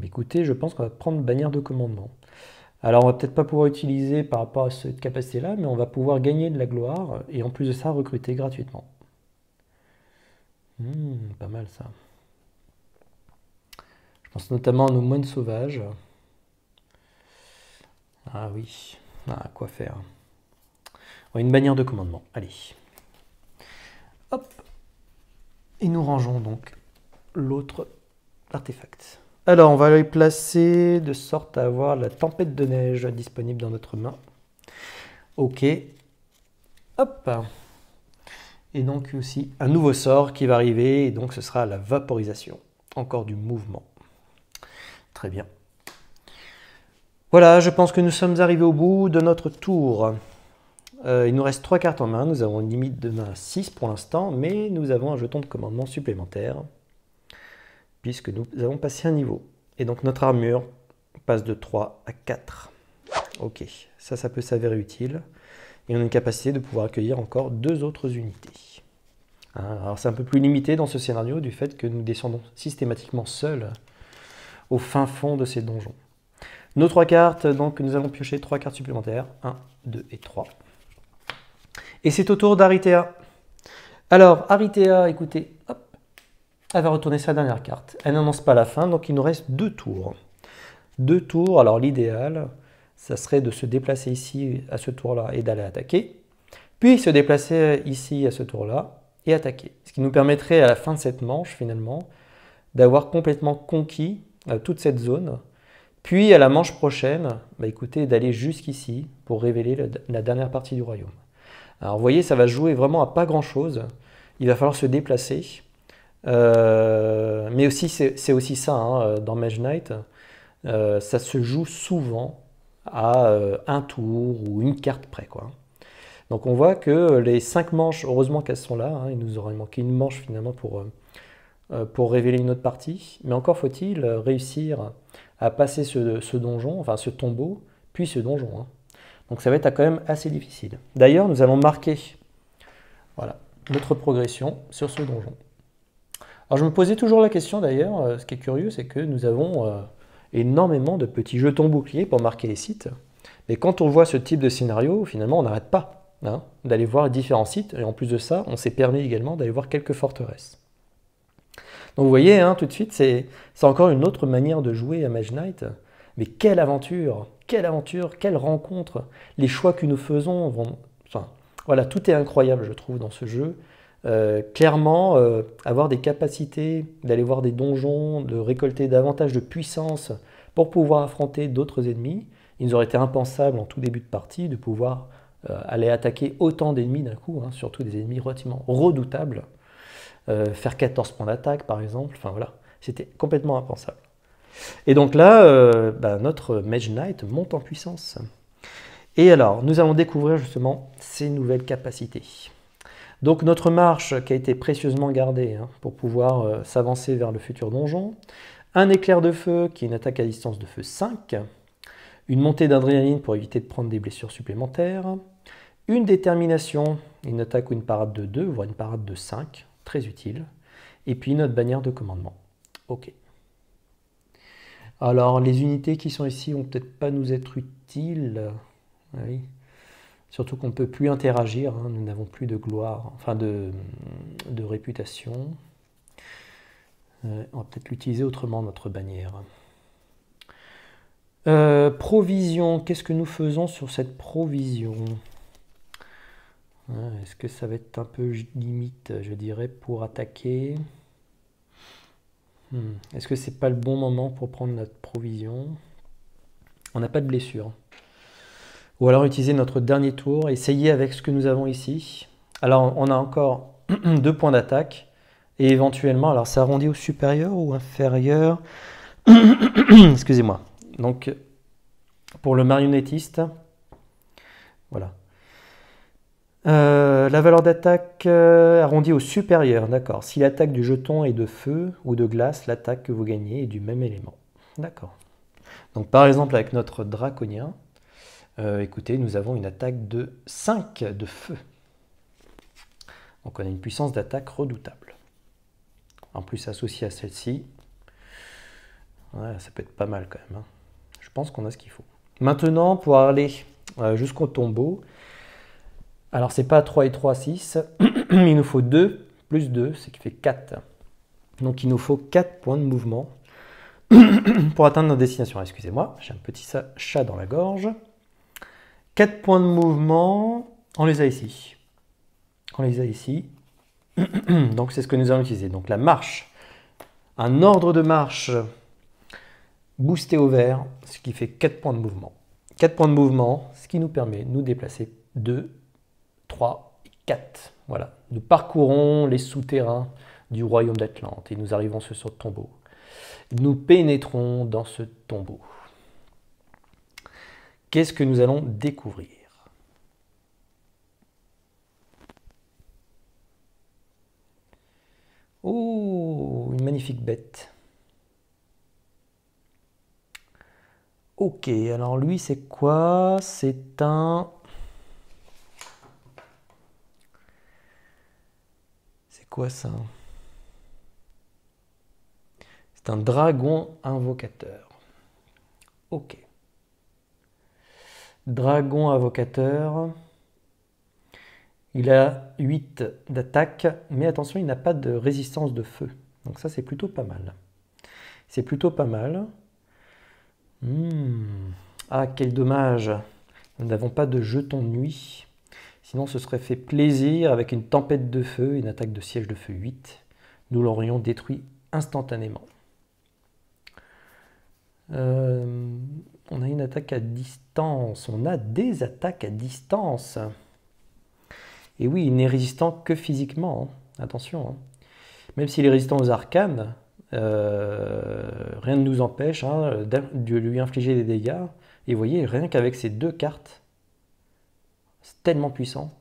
Écoutez, je pense qu'on va prendre bannière de commandement. Alors, on va peut-être pas pouvoir utiliser par rapport à cette capacité-là, mais on va pouvoir gagner de la gloire et en plus de ça, recruter gratuitement. Pas mal ça. Je pense notamment à nos moines sauvages. Ah oui, quoi faire. Ouais, une bannière de commandement, allez. Hop. Et nous rangeons donc l'autre artefact. Alors, on va les placer de sorte à avoir la tempête de neige disponible dans notre main. Ok. Hop. Et donc aussi un nouveau sort qui va arriver, et donc ce sera la vaporisation. Encore du mouvement. Très bien. Voilà, je pense que nous sommes arrivés au bout de notre tour. Il nous reste 3 cartes en main. Nous avons une limite de main à 6 pour l'instant, mais nous avons un jeton de commandement supplémentaire, puisque nous avons passé un niveau. Et donc notre armure passe de 3 à 4. Ok, ça peut s'avérer utile. Et on a une capacité de pouvoir accueillir encore 2 autres unités. Alors c'est un peu plus limité dans ce scénario du fait que nous descendons systématiquement seuls au fin fond de ces donjons. Nos 3 cartes, donc nous allons piocher 3 cartes supplémentaires. 1, 2 et 3. Et c'est au tour d'Aritea. Alors, Aritea, écoutez, hop, elle va retourner sa dernière carte. Elle n'annonce pas la fin, donc il nous reste 2 tours. 2 tours, alors l'idéal, ça serait de se déplacer ici à ce tour-là et d'aller attaquer. Puis se déplacer ici à ce tour-là et attaquer. Ce qui nous permettrait à la fin de cette manche, finalement, d'avoir complètement conquis toute cette zone, Puis à la manche prochaine, bah écoutez, d'aller jusqu'ici pour révéler la dernière partie du royaume. Alors vous voyez, ça va se jouer vraiment à pas grand-chose. Il va falloir se déplacer. Mais aussi, c'est aussi ça, hein, dans Mage Knight, ça se joue souvent à un tour ou une carte près, quoi. Donc on voit que les 5 manches, heureusement qu'elles sont là, hein, il nous aurait manqué une manche finalement pour révéler une autre partie, mais encore faut-il réussir à passer ce donjon, enfin ce tombeau, puis ce donjon, hein. Donc ça va être quand même assez difficile. D'ailleurs, nous allons marquer, voilà, notre progression sur ce donjon. Alors je me posais toujours la question d'ailleurs, ce qui est curieux, c'est que nous avons énormément de petits jetons boucliers pour marquer les sites. Mais quand on voit ce type de scénario, finalement on n'arrête pas, hein, d'aller voir différents sites, et en plus de ça, on s'est permis également d'aller voir quelques forteresses. Donc vous voyez, hein, tout de suite, c'est encore une autre manière de jouer à Mage Knight. Mais quelle aventure, quelle rencontre. Les choix que nous faisons vont... Enfin, voilà, tout est incroyable, je trouve, dans ce jeu. Clairement, avoir des capacités d'aller voir des donjons, de récolter davantage de puissance pour pouvoir affronter d'autres ennemis. Il nous aurait été impensable en tout début de partie de pouvoir aller attaquer autant d'ennemis d'un coup, hein, surtout des ennemis relativement redoutables. Faire 14 points d'attaque par exemple, enfin voilà, c'était complètement impensable. Et donc là, notre Mage Knight monte en puissance. Et alors, nous allons découvrir justement ces nouvelles capacités. Donc notre marche qui a été précieusement gardée, hein, pour pouvoir s'avancer vers le futur donjon. Un éclair de feu qui est une attaque à distance de feu 5. Une montée d'adrénaline pour éviter de prendre des blessures supplémentaires. Une détermination, une attaque ou une parade de 2, voire une parade de 5. Très utile. Et puis notre bannière de commandement. Ok. Alors les unités qui sont ici vont peut-être pas nous être utiles. Oui. Surtout qu'on ne peut plus interagir, hein. Nous n'avons plus de gloire, enfin de réputation. On va peut-être l'utiliser autrement, notre bannière. Provision, qu'est-ce que nous faisons sur cette provision? Est-ce que ça va être un peu limite, je dirais, pour attaquer? Est-ce que c'est pas le bon moment pour prendre notre provision? On n'a pas de blessure. Ou alors utiliser notre dernier tour, essayer avec ce que nous avons ici. Alors on a encore 2 points d'attaque. Et éventuellement, alors c'est arrondi au supérieur ou inférieur? Excusez-moi. Donc pour le marionnettiste, voilà. La valeur d'attaque arrondie au supérieur, d'accord. Si l'attaque du jeton est de feu ou de glace, l'attaque que vous gagnez est du même élément. D'accord. Donc par exemple avec notre draconien, écoutez, nous avons une attaque de 5 de feu. Donc on a une puissance d'attaque redoutable. En plus associé à celle-ci, ouais, ça peut être pas mal quand même, hein. Je pense qu'on a ce qu'il faut. Maintenant, pour aller jusqu'au tombeau, alors c'est pas 3 et 3, 6, il nous faut 2 plus 2, ce qui fait 4. Donc il nous faut 4 points de mouvement pour atteindre notre destination. Excusez-moi, j'ai un petit chat dans la gorge. 4 points de mouvement, on les a ici. On les a ici. Donc c'est ce que nous allons utiliser. Donc la marche, un ordre de marche boosté au vert, ce qui fait 4 points de mouvement. 4 points de mouvement, ce qui nous permet de nous déplacer 2, 3 et 4. Voilà. Nous parcourons les souterrains du royaume d'Atlante et nous arrivons sur ce tombeau. Nous pénétrons dans ce tombeau. Qu'est-ce que nous allons découvrir? Oh, une magnifique bête. Ok, alors lui c'est quoi? C'est un... C'est quoi ça? C'est un dragon invocateur. Ok. Dragon invocateur. Il a 8 d'attaque, mais attention, il n'a pas de résistance de feu. Donc ça, c'est plutôt pas mal. C'est plutôt pas mal. Ah, quel dommage. Nous n'avons pas de jeton de nuit. Sinon, ce serait fait plaisir avec une tempête de feu, une attaque de siège de feu 8. Nous l'aurions détruit instantanément. On a une attaque à distance. On a des attaques à distance. Et oui, il n'est résistant que physiquement. Hein. Attention. Hein. Même s'il est résistant aux arcanes, rien ne nous empêche hein, de lui infliger des dégâts. Et vous voyez, rien qu'avec ces 2 cartes, c'est tellement puissant.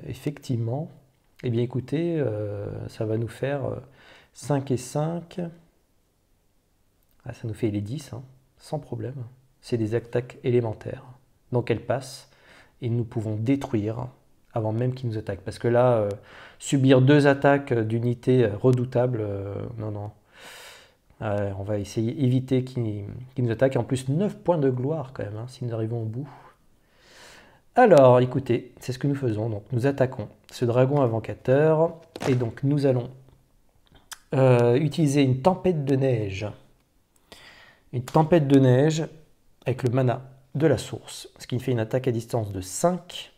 Effectivement, eh bien écoutez, ça va nous faire 5 et 5. Ah, ça nous fait les 10, hein, sans problème. C'est des attaques élémentaires. Donc elles passent et nous pouvons détruire avant même qu'ils nous attaquent. Parce que là, subir 2 attaques d'unités redoutables, non, non. On va essayer d'éviter qu'ils nous attaquent. En plus, 9 points de gloire quand même, hein, si nous arrivons au bout. Alors, écoutez, c'est ce que nous faisons. Donc, nous attaquons ce dragon invocateur. Et donc, nous allons utiliser une tempête de neige. Une tempête de neige avec le mana de la source. Ce qui fait une attaque à distance de 5.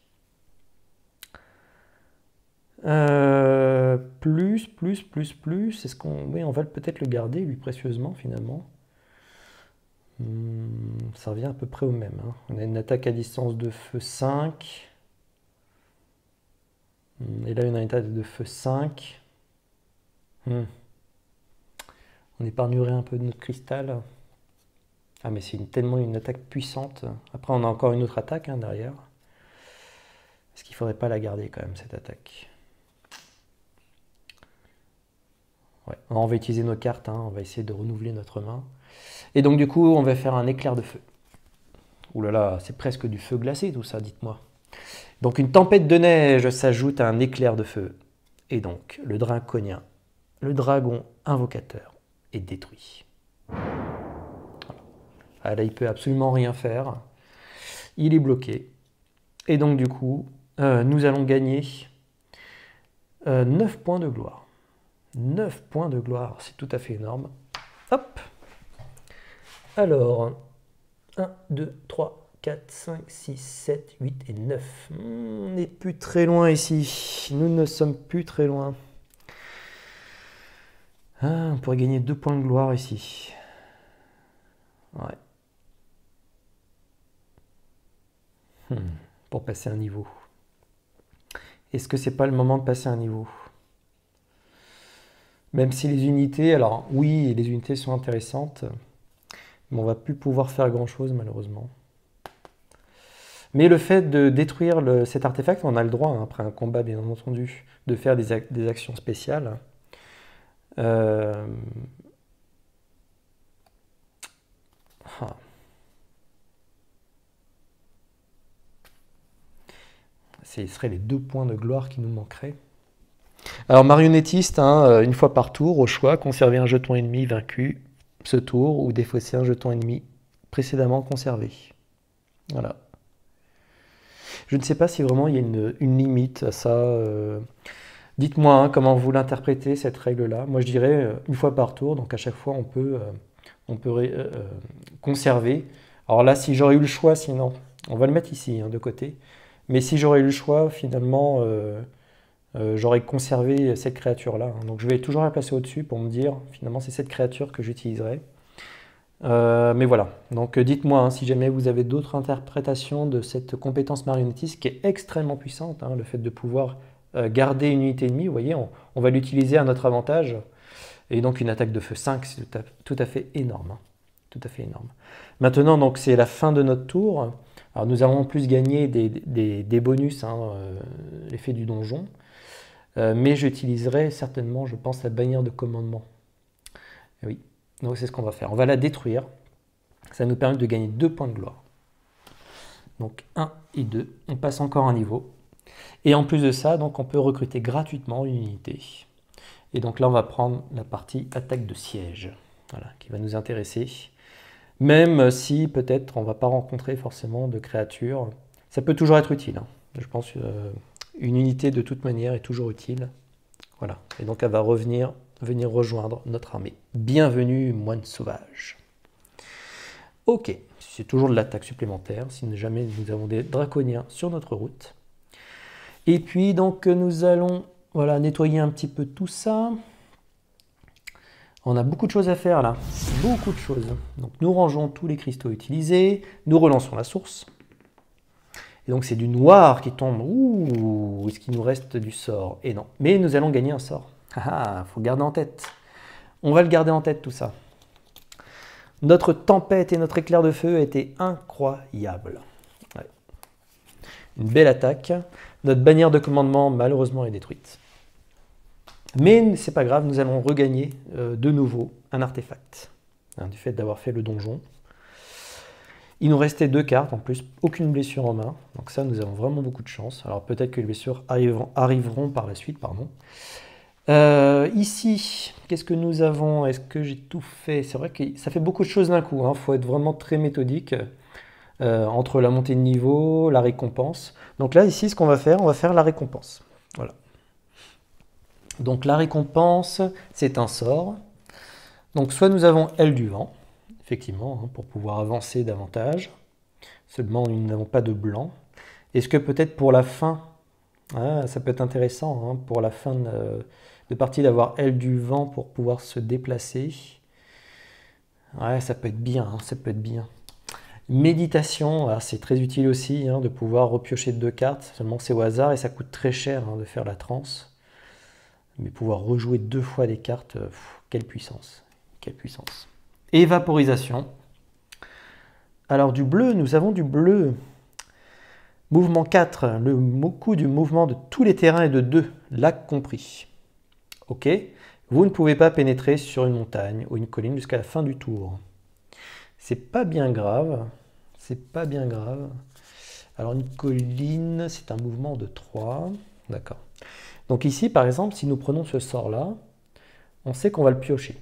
Plus. Est-ce qu'on... Oui, on va peut-être le garder, lui, précieusement, finalement. Ça revient à peu près au même. Hein. On a une attaque à distance de feu 5. Et là, on a une attaque de feu 5. On épargnerait un peu de notre cristal. Ah, mais c'est tellement une attaque puissante. Après, on a encore une autre attaque hein, derrière. Est-ce qu'il ne faudrait pas la garder quand même, cette attaque? Ouais. On va utiliser nos cartes. Hein. On va essayer de renouveler notre main. Et donc, du coup, on va faire un éclair de feu. Ouh là là, c'est presque du feu glacé tout ça, dites-moi. Donc, une tempête de neige s'ajoute à un éclair de feu. Et donc, le draconien, le dragon invocateur, est détruit. Ah, là, il ne peut absolument rien faire. Il est bloqué. Et donc, du coup, nous allons gagner 9 points de gloire. 9 points de gloire, c'est tout à fait énorme. Hop! Alors, 1, 2, 3, 4, 5, 6, 7, 8 et 9. On n'est plus très loin ici. Nous ne sommes plus très loin. Ah, on pourrait gagner 2 points de gloire ici. Ouais. Pour passer un niveau. Est-ce que c'est pas le moment de passer un niveau? Même si les unités, alors oui, les unités sont intéressantes, mais on va plus pouvoir faire grand chose malheureusement. Mais le fait de détruire cet artefact, on a le droit, hein, après un combat bien entendu, de faire des actions spéciales. Ce seraient les 2 points de gloire qui nous manqueraient. Alors marionnettiste, hein, une fois par tour, au choix, conserver un jeton ennemi vaincu ce tour ou défausser un jeton ennemi précédemment conservé. Voilà. Je ne sais pas si vraiment il y a une limite à ça. Dites-moi hein, comment vous l'interprétez cette règle-là. Moi je dirais une fois par tour, donc à chaque fois on peut conserver. Alors là, si j'aurais eu le choix, sinon, on va le mettre ici, hein, de côté. Mais si j'aurais eu le choix, finalement, j'aurais conservé cette créature-là. Hein. Donc je vais toujours la placer au-dessus pour me dire, finalement, c'est cette créature que j'utiliserai. Mais voilà. Donc dites-moi hein, si jamais vous avez d'autres interprétations de cette compétence marionnettiste qui est extrêmement puissante. Hein, le fait de pouvoir garder une unité ennemie, vous voyez, on va l'utiliser à notre avantage. Et donc une attaque de feu 5, c'est tout à fait énorme. Hein. Tout à fait énorme. Maintenant, donc c'est la fin de notre tour. Alors nous allons en plus gagner des bonus, hein, l'effet du donjon. Mais j'utiliserai certainement, je pense, la bannière de commandement. Et oui, donc c'est ce qu'on va faire. On va la détruire. Ça nous permet de gagner 2 points de gloire. Donc 1 et 2. On passe encore un niveau. Et en plus de ça, donc, on peut recruter gratuitement une unité. Et donc là, on va prendre la partie attaque de siège, voilà, qui va nous intéresser. Même si peut-être on ne va pas rencontrer forcément de créatures. Ça peut toujours être utile. Hein. Je pense une unité de toute manière est toujours utile. Voilà. Et donc elle va venir rejoindre notre armée. Bienvenue, moine sauvage. Ok, c'est toujours de l'attaque supplémentaire si jamais nous avons des draconiens sur notre route. Et puis donc nous allons nettoyer un petit peu tout ça. On a beaucoup de choses à faire là, beaucoup de choses. Donc nous rangeons tous les cristaux utilisés, nous relançons la source. Et donc c'est du noir qui tombe. Ouh, est-ce qu'il nous reste du sort? Et non, mais nous allons gagner un sort. Ah, faut garder en tête. On va le garder en tête tout ça. Notre tempête et notre éclair de feu a été incroyable. Ouais. Une belle attaque. Notre bannière de commandement malheureusement est détruite. Mais c'est pas grave, nous allons regagner de nouveau un artefact. Hein, du fait d'avoir fait le donjon. Il nous restait 2 cartes, en plus aucune blessure en main. Donc ça, nous avons vraiment beaucoup de chance. Alors peut-être que les blessures arriveront par la suite, pardon. Ici, qu'est-ce que nous avons? Est-ce que j'ai tout fait? C'est vrai que ça fait beaucoup de choses d'un coup. Il faut être vraiment très méthodique entre la montée de niveau, la récompense. Donc là, ici, ce qu'on va faire, on va faire la récompense. Voilà. Donc la récompense, c'est un sort. Donc soit nous avons Aile du vent, effectivement, pour pouvoir avancer davantage. Seulement, nous n'avons pas de blanc. Est-ce que peut-être pour la fin, ça peut être intéressant, pour la fin de partie d'avoir Aile du vent pour pouvoir se déplacer. Ouais, ça peut être bien, ça peut être bien. Méditation, c'est très utile aussi de pouvoir repiocher 2 cartes. Seulement c'est au hasard et ça coûte très cher de faire la transe. Mais pouvoir rejouer 2 fois des cartes, quelle puissance. Quelle puissance. Et vaporisation. Alors du bleu, nous avons du bleu. Mouvement 4, le coût du mouvement de tous les terrains est de 2, lac compris. Ok. Vous ne pouvez pas pénétrer sur une montagne ou une colline jusqu'à la fin du tour. C'est pas bien grave. C'est pas bien grave. Alors une colline, c'est un mouvement de 3. D'accord. Donc ici, par exemple, si nous prenons ce sort-là, on sait qu'on va le piocher.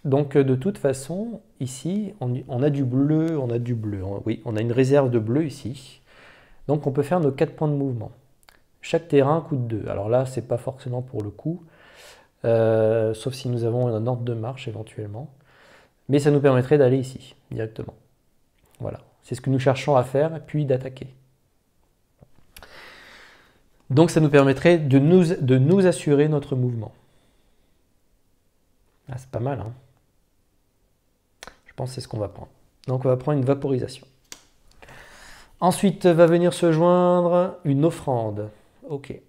Donc de toute façon, ici, on a du bleu, on a du bleu. Oui, on a une réserve de bleu ici. Donc on peut faire nos 4 points de mouvement. Chaque terrain coûte 2. Alors là, c'est pas forcément pour le coup, sauf si nous avons un ordre de marche éventuellement. Mais ça nous permettrait d'aller ici, directement. Voilà, c'est ce que nous cherchons à faire, puis d'attaquer. Donc ça nous permettrait de nous assurer notre mouvement. Ah, c'est pas mal, hein. Je pense que c'est ce qu'on va prendre. Donc on va prendre une vaporisation. Ensuite va venir se joindre une offrande. Ok.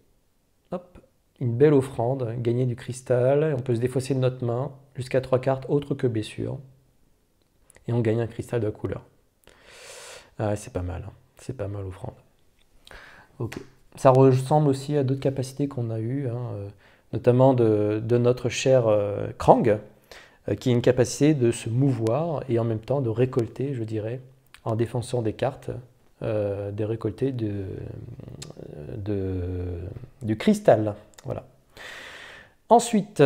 Hop. Une belle offrande, gagner du cristal. On peut se défausser de notre main jusqu'à 3 cartes autres que blessure. Et on gagne un cristal de la couleur. Ah, c'est pas mal. Hein. C'est pas mal offrande. Ok. Ça ressemble aussi à d'autres capacités qu'on a eues, notamment de notre cher Krang, qui a une capacité de se mouvoir et en même temps de récolter, je dirais, en défonçant des cartes, des récoltés du cristal. Voilà. Ensuite,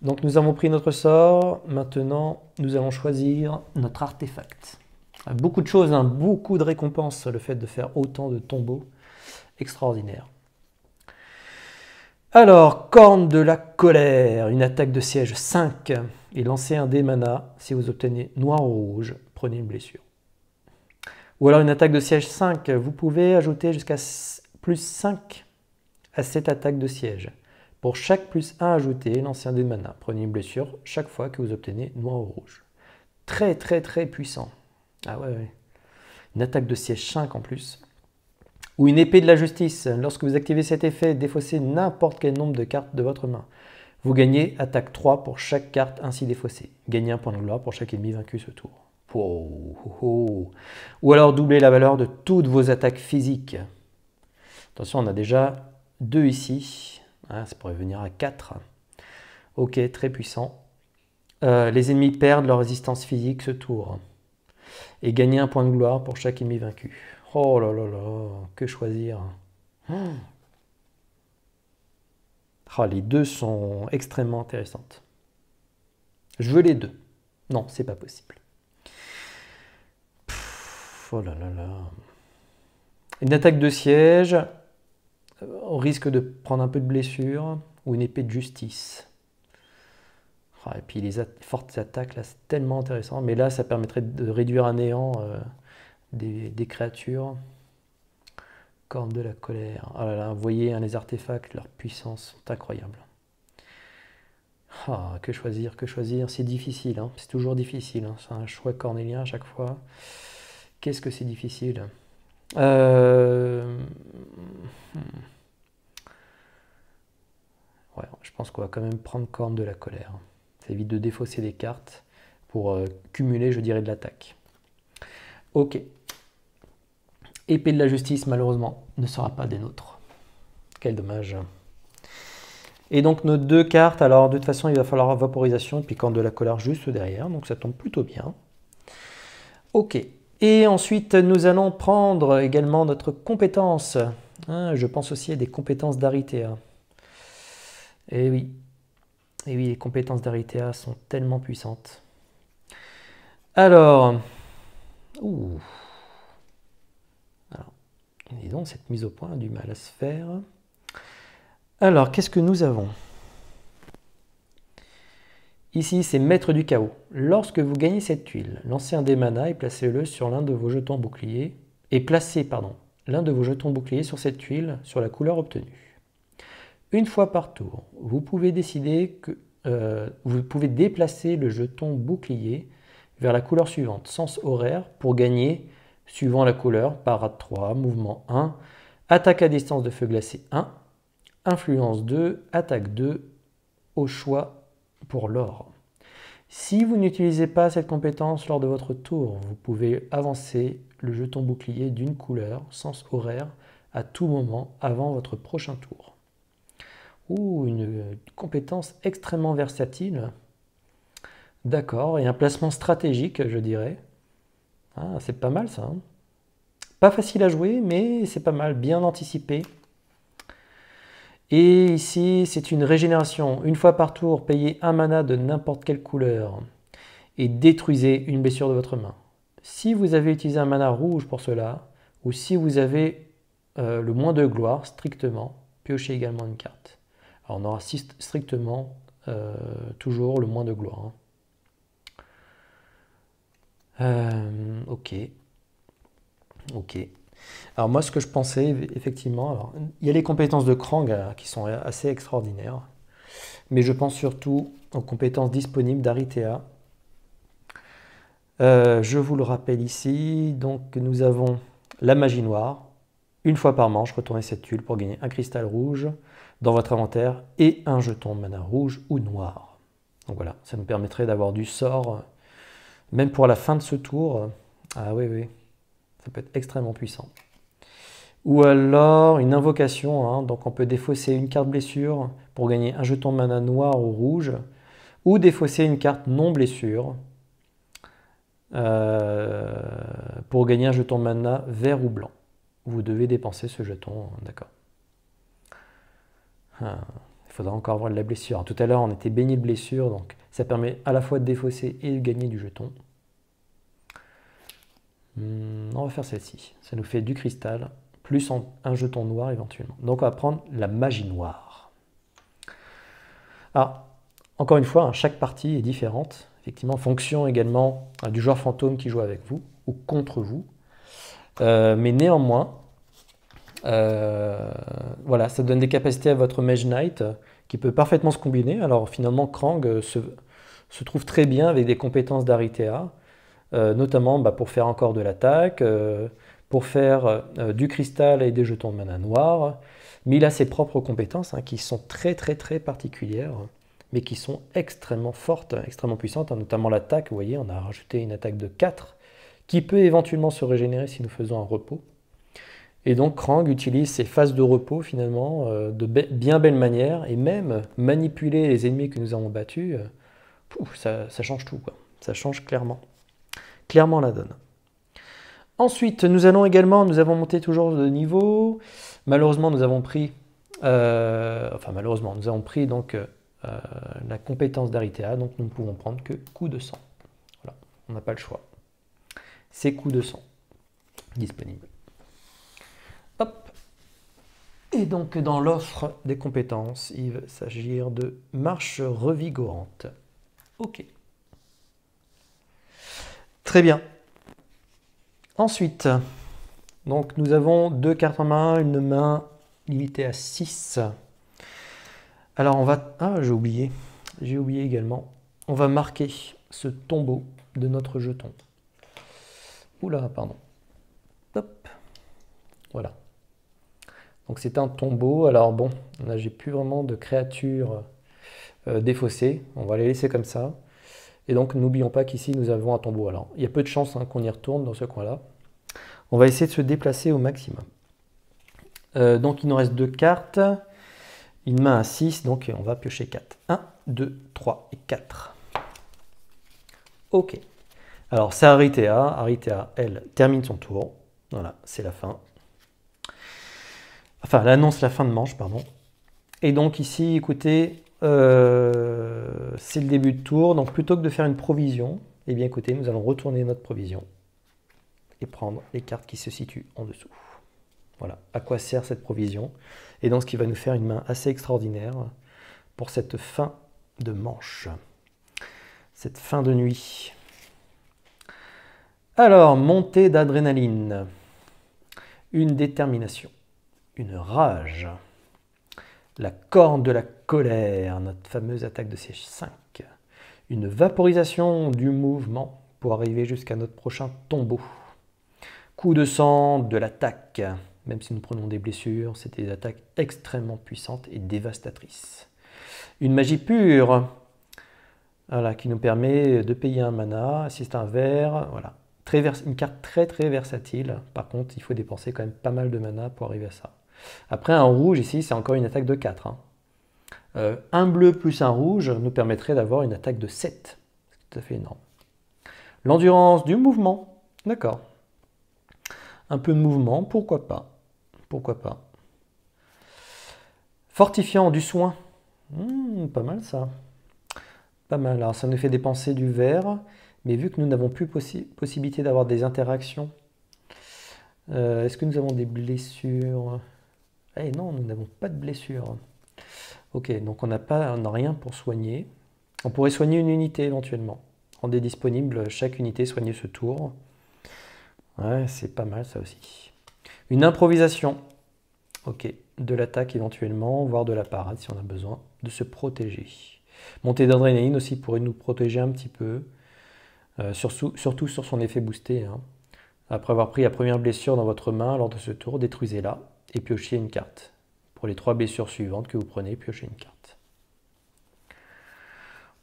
donc nous avons pris notre sort. Maintenant, nous allons choisir notre artefact. Beaucoup de choses, beaucoup de récompenses, le fait de faire autant de tombeaux. Extraordinaire. Alors, corne de la colère, une attaque de siège 5 et lancez un dé mana. Si vous obtenez noir ou rouge, prenez une blessure. Ou alors une attaque de siège 5, vous pouvez ajouter jusqu'à plus 5 à cette attaque de siège. Pour chaque plus 1 ajouté, lancez un dé de mana. Prenez une blessure chaque fois que vous obtenez noir ou rouge. Très très très puissant. Ah ouais. Une attaque de siège 5 en plus. Ou une épée de la justice. Lorsque vous activez cet effet, défaussez n'importe quel nombre de cartes de votre main. Vous gagnez attaque 3 pour chaque carte ainsi défaussée. Gagnez un point de gloire pour chaque ennemi vaincu ce tour. Wow. Ou alors doublez la valeur de toutes vos attaques physiques. Attention, on a déjà 2 ici. Ça pourrait venir à 4. Ok, très puissant. Les ennemis perdent leur résistance physique ce tour. Et gagnez un point de gloire pour chaque ennemi vaincu. Oh là là là, que choisir. Les deux sont extrêmement intéressantes. Je veux les deux. Non, c'est pas possible. Oh là là là. Une attaque de siège, on risque de prendre un peu de blessure, ou une épée de justice. Et puis les fortes attaques, là, c'est tellement intéressant. Mais là, ça permettrait de réduire à néant des créatures. Corne de la colère. Oh là là, vous voyez, les artefacts, leur puissance sont incroyables. Ah, que choisir, que choisir? C'est difficile, hein. C'est toujours difficile, hein. C'est un choix cornélien à chaque fois. Qu'est-ce que c'est difficile? Euh, Ouais, je pense qu'on va quand même prendre corne de la colère. Ça évite de défausser des cartes pour cumuler, je dirais, de l'attaque. Ok. Épée de la justice, malheureusement, ne sera pas des nôtres. Quel dommage. Et donc nos deux cartes, alors de toute façon il va falloir vaporisation et puis corne de la colère juste derrière, donc ça tombe plutôt bien. Ok. Et ensuite nous allons prendre également notre compétence. Hein, je pense aussi à des compétences d'Aritea. Et oui, les compétences d'Aritea sont tellement puissantes. Alors, dis donc, cette mise au point a du mal à se faire. Alors, qu'est-ce que nous avons? Ici, c'est Maître du Chaos. Lorsque vous gagnez cette tuile, lancez un dé mana et placez-le sur l'un de vos jetons boucliers. Et placez, l'un de vos jetons boucliers sur cette tuile, sur la couleur obtenue. Une fois par tour, vous pouvez décider que vous pouvez déplacer le jeton bouclier vers la couleur suivante, sens horaire, pour gagner, suivant la couleur, parade 3, mouvement 1, attaque à distance de feu glacé 1, influence 2, attaque 2, au choix pour l'or. Si vous n'utilisez pas cette compétence lors de votre tour, vous pouvez avancer le jeton bouclier d'une couleur, sens horaire, à tout moment avant votre prochain tour. Une compétence extrêmement versatile. D'accord, et un placement stratégique, je dirais. Ah, c'est pas mal ça. Hein. Pas facile à jouer, mais c'est pas mal, bien anticipé. Et ici, c'est une régénération. Une fois par tour, payez un mana de n'importe quelle couleur et détruisez une blessure de votre main. Si vous avez utilisé un mana rouge pour cela, ou si vous avez le moins de gloire, strictement, piochez également une carte. Alors on aura strictement toujours le moins de gloire. Hein. Ok. Alors moi, ce que je pensais, effectivement, alors, il y a les compétences de Krang qui sont assez extraordinaires, mais je pense surtout aux compétences disponibles d'Aritea. Je vous le rappelle ici, donc nous avons la magie noire. Une fois par manche, retournez cette tuile pour gagner un cristal rouge dans votre inventaire et un jeton de mana rouge ou noir. Donc voilà, ça nous permettrait d'avoir du sort, même pour la fin de ce tour. Ah oui, ça peut être extrêmement puissant. Ou alors une invocation, hein, donc on peut défausser une carte blessure pour gagner un jeton de mana noir ou rouge, ou défausser une carte non blessure pour gagner un jeton de mana vert ou blanc. Vous devez dépenser ce jeton, d'accord. Il faudra encore voir de la blessure. Alors, tout à l'heure on était baigné de blessure, donc ça permet à la fois de défausser et de gagner du jeton. On va faire celle-ci, ça nous fait du cristal, plus un jeton noir éventuellement. Donc on va prendre la magie noire. Alors, encore une fois, chaque partie est différente, effectivement, en fonction également du joueur fantôme qui joue avec vous ou contre vous. Mais néanmoins, voilà, ça donne des capacités à votre Mage Knight qui peut parfaitement se combiner. Alors finalement, Krang se trouve très bien avec des compétences d'Aritea, notamment pour faire encore de l'attaque, pour faire du cristal et des jetons de mana noir. Mais il a ses propres compétences qui sont très particulières, mais qui sont extrêmement fortes, extrêmement puissantes, notamment l'attaque. Vous voyez, on a rajouté une attaque de 4 qui peut éventuellement se régénérer si nous faisons un repos. Et donc Krang utilise ces phases de repos finalement de bien belle manière, et même manipuler les ennemis que nous avons battus, ça change tout, quoi. Ça change clairement la donne. Ensuite, nous avons monté toujours de niveau. Malheureusement, nous avons pris, donc la compétence d'Aritea, donc nous ne pouvons prendre que coup de sang. Voilà, on n'a pas le choix. C'est coup de sang disponible. Hop. Et donc dans l'offre des compétences, il va s'agir de marche revigorante. Ok. Très bien. Ensuite, donc nous avons 2 cartes en main, une main limitée à 6. Alors on va... Ah, j'ai oublié. j'ai oublié également. On va marquer ce tombeau de notre jeton. Oula, pardon. Hop. Voilà. Donc c'est un tombeau. Alors bon, là j'ai plus vraiment de créatures défaussées. On va les laisser comme ça. Et donc n'oublions pas qu'ici nous avons un tombeau. Alors il y a peu de chances qu'on y retourne dans ce coin-là. On va essayer de se déplacer au maximum. Donc il nous reste 2 cartes. Une main à 6, donc on va piocher 4. 1, 2, 3 et 4. Ok. Alors c'est Aritea. Aritea, elle, termine son tour. Voilà, c'est la fin. Enfin, elle annonce la fin de manche, pardon. Et donc ici, écoutez, c'est le début de tour. Donc plutôt que de faire une provision, eh bien écoutez, nous allons retourner notre provision et prendre les cartes qui se situent en dessous. Voilà, à quoi sert cette provision? Et donc ce qui va nous faire une main assez extraordinaire pour cette fin de manche, cette fin de nuit. Alors, montée d'adrénaline, une détermination, une rage, la corne de la colère, notre fameuse attaque de C5, une vaporisation du mouvement pour arriver jusqu'à notre prochain tombeau, coup de sang de l'attaque. Même si nous prenons des blessures, c'est des attaques extrêmement puissantes et dévastatrices. Une magie pure, voilà, qui nous permet de payer un mana, si c'est un vert, voilà. Une carte très versatile. Par contre, il faut dépenser quand même pas mal de mana pour arriver à ça. Après, un rouge ici, c'est encore une attaque de 4. Hein. Un bleu plus un rouge nous permettrait d'avoir une attaque de 7. C'est tout à fait énorme. L'endurance du mouvement, d'accord. Un peu de mouvement, pourquoi pas. Pourquoi pas. Fortifiant du soin. Pas mal ça. Pas mal. Alors ça nous fait dépenser du vert. Mais vu que nous n'avons plus possibilité d'avoir des interactions, est-ce que nous avons des blessures? Eh non, nous n'avons pas de blessures. Ok, donc on n'a rien pour soigner. On pourrait soigner une unité éventuellement. Rendez disponible chaque unité soigner ce tour. Ouais, c'est pas mal ça aussi. Une improvisation. Ok, de l'attaque éventuellement, voire de la parade si on a besoin de se protéger. Montée d'adrénaline aussi pourrait nous protéger un petit peu, surtout sur son effet boosté. Hein. Après avoir pris la première blessure dans votre main lors de ce tour, détruisez-la et piochez une carte. Pour les 3 blessures suivantes que vous prenez, piochez une carte.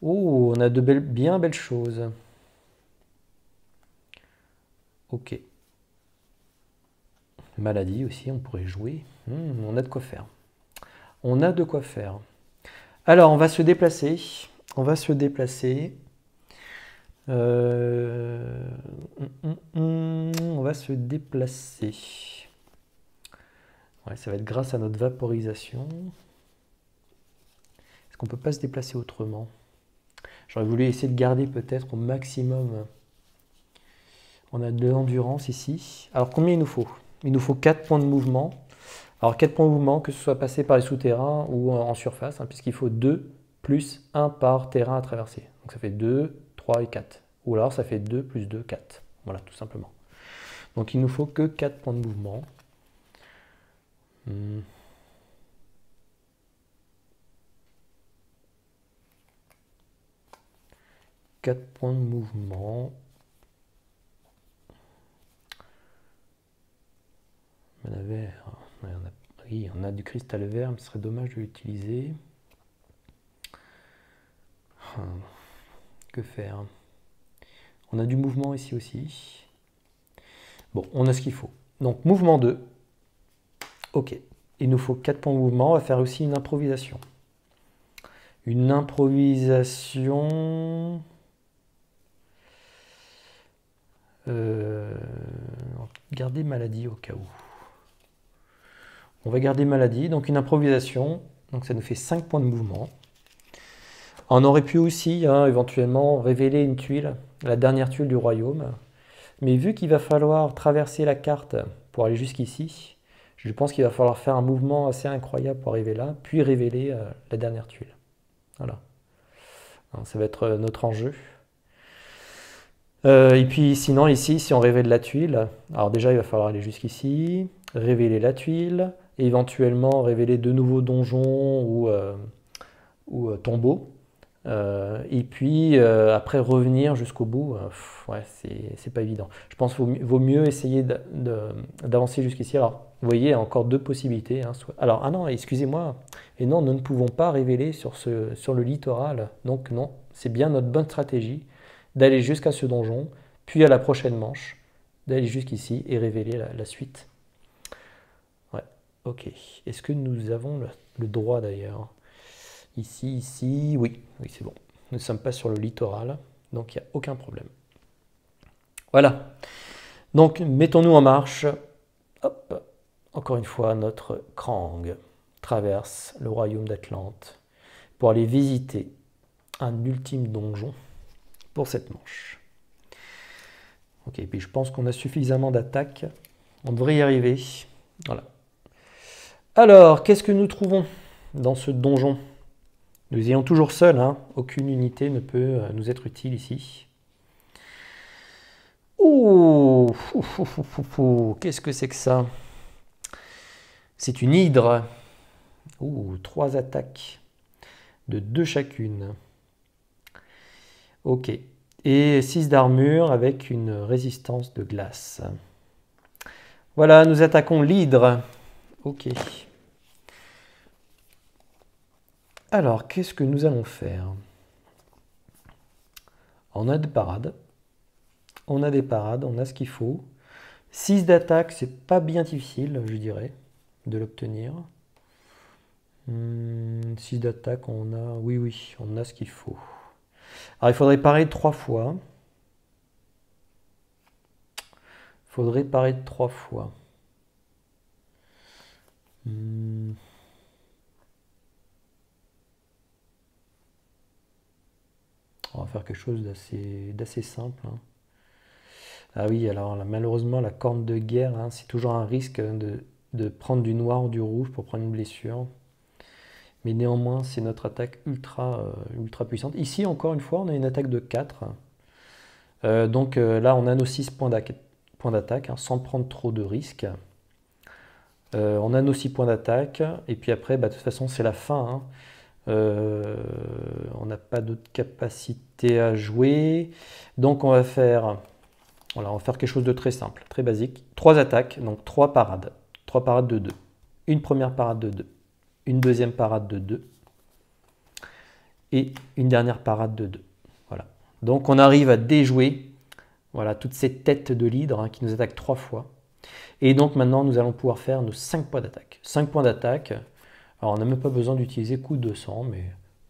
Oh, on a de bien belles choses. Ok. Maladie aussi, on pourrait jouer. On a de quoi faire. On a de quoi faire. Alors, on va se déplacer. On va se déplacer. On va se déplacer. Ouais, ça va être grâce à notre vaporisation. Est-ce qu'on ne peut pas se déplacer autrement? J'aurais voulu essayer de garder peut-être au maximum. On a de l'endurance ici. Alors, combien il nous faut? Il nous faut 4 points de mouvement. Alors 4 points de mouvement, que ce soit passé par les souterrains ou en surface, hein, puisqu'il faut 2 plus 1 par terrain à traverser. Donc ça fait 2, 3 et 4. Ou alors ça fait 2 plus 2, 4. Voilà, tout simplement. Donc il nous faut que 4 points de mouvement. 4 points de mouvement. Mana vert. Oui, on a du cristal vert, mais ce serait dommage de l'utiliser. Que faire? On a du mouvement ici aussi. Bon, on a ce qu'il faut. Donc, mouvement 2. Ok. Il nous faut 4 points de mouvement. On va faire aussi une improvisation. Une improvisation... Garder maladie au cas où. On va garder maladie, donc une improvisation. Donc ça nous fait 5 points de mouvement. On aurait pu aussi éventuellement révéler une tuile, la dernière tuile du royaume. Mais vu qu'il va falloir traverser la carte pour aller jusqu'ici, je pense qu'il va falloir faire un mouvement assez incroyable pour arriver là, puis révéler la dernière tuile. Voilà. Alors, ça va être notre enjeu. Et puis sinon ici, si on révèle la tuile, alors déjà il va falloir aller jusqu'ici, révéler la tuile, et éventuellement révéler de nouveaux donjons ou tombeaux. Et puis après revenir jusqu'au bout, ouais, c'est pas évident. Je pense qu'il vaut mieux essayer d'avancer jusqu'ici. Alors, vous voyez, il y a encore deux possibilités. Hein, alors, ah non, excusez-moi. Et non, nous ne pouvons pas révéler sur le littoral. Donc non, c'est bien notre bonne stratégie d'aller jusqu'à ce donjon, puis à la prochaine manche, d'aller jusqu'ici et révéler la suite. Ouais, ok. Est-ce que nous avons le droit d'ailleurs? Ici, oui, c'est bon. Nous ne sommes pas sur le littoral, donc il n'y a aucun problème. Voilà. Donc, mettons-nous en marche. Hop. Encore une fois, notre Krang traverse le royaume d'Atlante pour aller visiter un ultime donjon pour cette manche. Ok, puis je pense qu'on a suffisamment d'attaques. On devrait y arriver. Voilà. Alors, qu'est-ce que nous trouvons dans ce donjon? Nous ayons toujours seul, hein. Aucune unité ne peut nous être utile ici. Oh, qu'est-ce que c'est que ça? C'est une hydre. Oh, 3 attaques de 2 chacune. Ok. Et 6 d'armure avec une résistance de glace. Voilà, nous attaquons l'hydre. Ok. Alors, qu'est-ce que nous allons faire? On a des parades. On a ce qu'il faut. 6 d'attaque, c'est pas bien difficile, je dirais, de l'obtenir. 6 d'attaque, on a... Oui, on a ce qu'il faut. Alors, il faudrait parer 3 fois. On va faire quelque chose d'assez simple. Hein. Ah oui, alors là, malheureusement, la corne de guerre, hein, c'est toujours un risque de prendre du noir ou du rouge pour prendre une blessure. Mais néanmoins, c'est notre attaque ultra puissante. Ici, encore une fois, on a une attaque de 4. Donc là, on a nos 6 points d'attaque, hein, sans prendre trop de risques. On a nos 6 points d'attaque. Et puis après, de toute façon, c'est la fin. Hein. On n'a pas d'autre capacité à jouer. Donc on va faire quelque chose de très simple, très basique. 3 attaques, donc 3 parades. 3 parades de 2. Une première parade de 2. Une deuxième parade de 2. Et une dernière parade de 2. Voilà. Donc on arrive à déjouer toutes ces têtes de l'hydre, hein, qui nous attaquent 3 fois. Et donc maintenant nous allons pouvoir faire nos 5 points d'attaque. 5 points d'attaque. Alors on n'a même pas besoin d'utiliser coup de sang, mais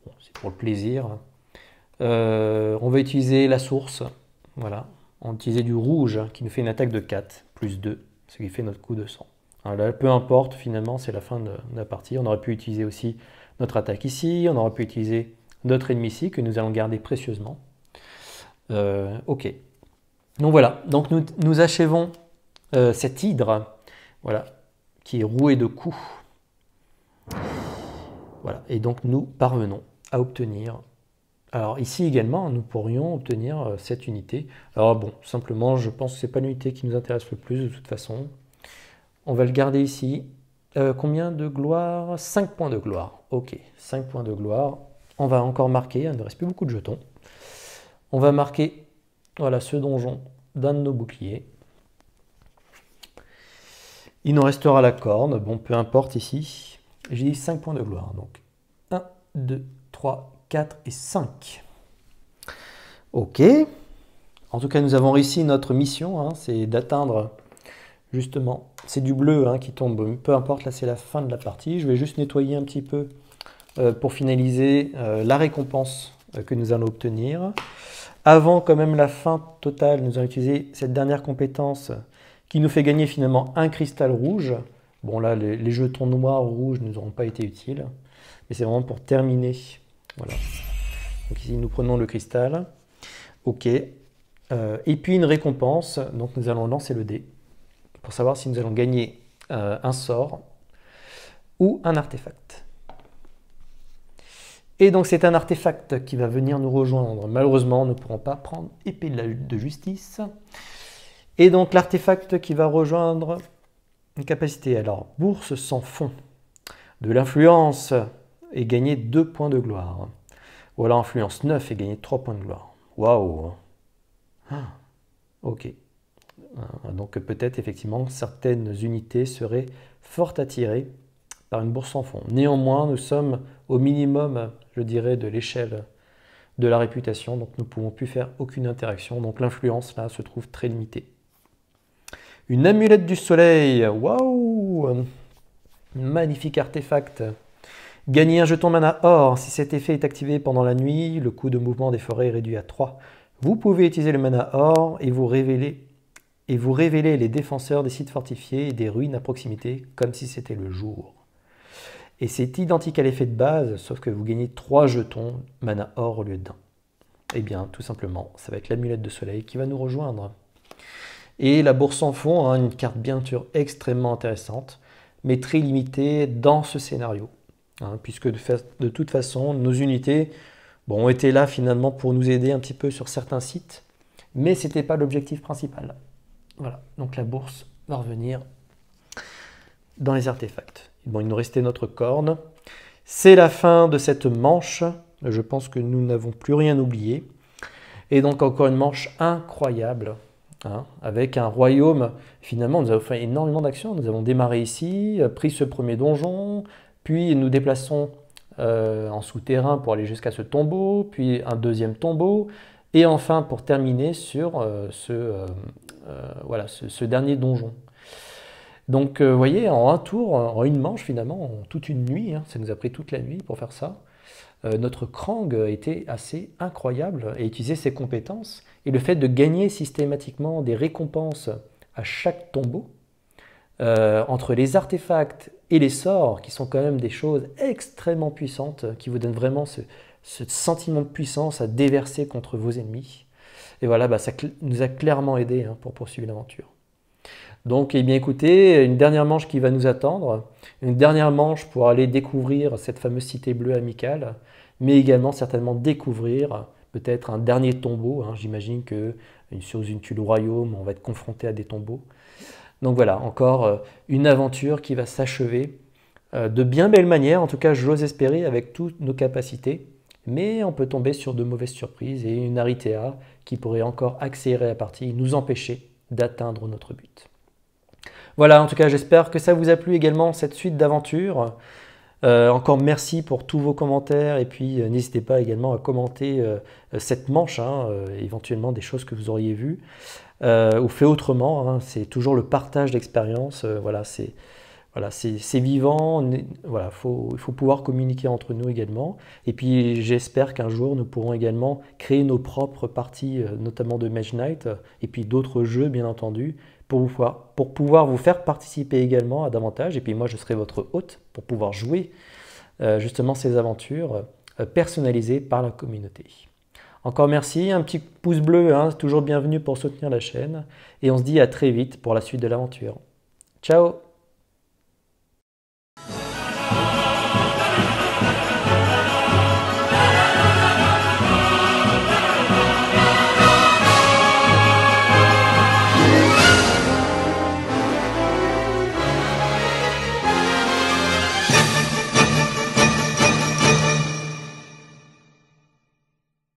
bon, c'est pour le plaisir. On va utiliser la source. Voilà. On va utiliser du rouge, hein, qui nous fait une attaque de 4, plus 2, ce qui fait notre coup de sang. Alors là, peu importe, finalement, c'est la fin de la partie. On aurait pu utiliser aussi notre attaque ici, on aurait pu utiliser notre ennemi ici, que nous allons garder précieusement. Ok. Donc voilà, donc nous achevons cette hydre, qui est rouée de coups. Voilà, et donc nous parvenons à obtenir... Alors ici également, nous pourrions obtenir cette unité. Alors bon, simplement, je pense que ce n'est pas l'unité qui nous intéresse le plus de toute façon. On va le garder ici. Combien de gloire? 5 points de gloire. Ok, 5 points de gloire. On va encore marquer, il ne reste plus beaucoup de jetons. On va marquer ce donjon d'un de nos boucliers. Il nous restera la corne, bon, peu importe ici. J'ai dit 5 points de gloire, donc 1, 2, 3, 4 et 5. Ok. En tout cas, nous avons réussi notre mission, hein, c'est d'atteindre, justement, c'est du bleu, hein, qui tombe, peu importe, là c'est la fin de la partie. Je vais juste nettoyer un petit peu pour finaliser la récompense que nous allons obtenir. Avant quand même la fin totale, nous allons utiliser cette dernière compétence qui nous fait gagner finalement un cristal rouge. Bon là, les jetons noirs ou rouges ne nous auront pas été utiles, mais c'est vraiment pour terminer. Voilà. Donc ici, nous prenons le cristal. Ok. Et puis une récompense. Donc nous allons lancer le dé pour savoir si nous allons gagner un sort ou un artefact. Et donc c'est un artefact qui va venir nous rejoindre. Malheureusement, nous ne pourrons pas prendre épée de justice. Et donc l'artefact qui va rejoindre une capacité. Alors, bourse sans fond. De l'influence et gagner 2 points de gloire. Voilà, influence 9 et gagner 3 points de gloire. Waouh. Ok. Donc peut-être effectivement certaines unités seraient fort attirées par une bourse sans fond. Néanmoins, nous sommes au minimum, je dirais, de l'échelle de la réputation, donc nous ne pouvons plus faire aucune interaction, donc l'influence là se trouve très limitée. Une amulette du soleil, waouh, magnifique artefact. Gagner un jeton mana or, si cet effet est activé pendant la nuit, le coût de mouvement des forêts est réduit à 3. Vous pouvez utiliser le mana or et vous révéler les défenseurs des sites fortifiés et des ruines à proximité, comme si c'était le jour. Et c'est identique à l'effet de base, sauf que vous gagnez 3 jetons mana or au lieu d'un. Eh bien, tout simplement, ça va être l'amulette de soleil qui va nous rejoindre. Et la bourse sans fond, une carte bien sûr extrêmement intéressante, mais très limitée dans ce scénario. Puisque de toute façon, nos unités ont été là finalement pour nous aider un petit peu sur certains sites, mais ce n'était pas l'objectif principal. Voilà, donc la bourse va revenir dans les artefacts. Bon, il nous restait notre corne. C'est la fin de cette manche. Je pense que nous n'avons plus rien oublié. Et donc encore une manche incroyable, avec un royaume. Finalement, nous avons fait énormément d'actions. Nous avons démarré ici, pris ce premier donjon, puis nous déplaçons en souterrain pour aller jusqu'à ce tombeau, puis un deuxième tombeau, et enfin pour terminer sur ce dernier donjon. Donc, vous voyez, en un tour, en une manche finalement, en toute une nuit, ça nous a pris toute la nuit pour faire ça, notre Krang était assez incroyable et utilisait ses compétences. Et le fait de gagner systématiquement des récompenses à chaque tombeau, entre les artefacts et les sorts, qui sont quand même des choses extrêmement puissantes, qui vous donnent vraiment ce sentiment de puissance à déverser contre vos ennemis. Et voilà, ça nous a clairement aidé pour poursuivre l'aventure. Donc, eh bien, écoutez, une dernière manche qui va nous attendre, une dernière manche pour aller découvrir cette fameuse cité bleue amicale, mais également certainement découvrir peut-être un dernier tombeau. J'imagine que sur une tuile royaume, on va être confronté à des tombeaux. Donc voilà, encore une aventure qui va s'achever de bien belle manière, en tout cas j'ose espérer avec toutes nos capacités, mais on peut tomber sur de mauvaises surprises et une Aritea qui pourrait encore accélérer la partie, nous empêcher d'atteindre notre but. Voilà, en tout cas, j'espère que ça vous a plu également, cette suite d'aventures. Encore merci pour tous vos commentaires et puis n'hésitez pas également à commenter cette manche, éventuellement des choses que vous auriez vues ou fait autrement. C'est toujours le partage d'expérience. C'est vivant. Il faut pouvoir communiquer entre nous également. Et puis j'espère qu'un jour nous pourrons également créer nos propres parties, notamment de Mage Knight et puis d'autres jeux bien entendu, pour pouvoir vous faire participer également à davantage. Et puis moi, je serai votre hôte pour pouvoir jouer justement ces aventures personnalisées par la communauté. Encore merci, un petit pouce bleu, toujours bienvenu pour soutenir la chaîne. Et on se dit à très vite pour la suite de l'aventure. Ciao!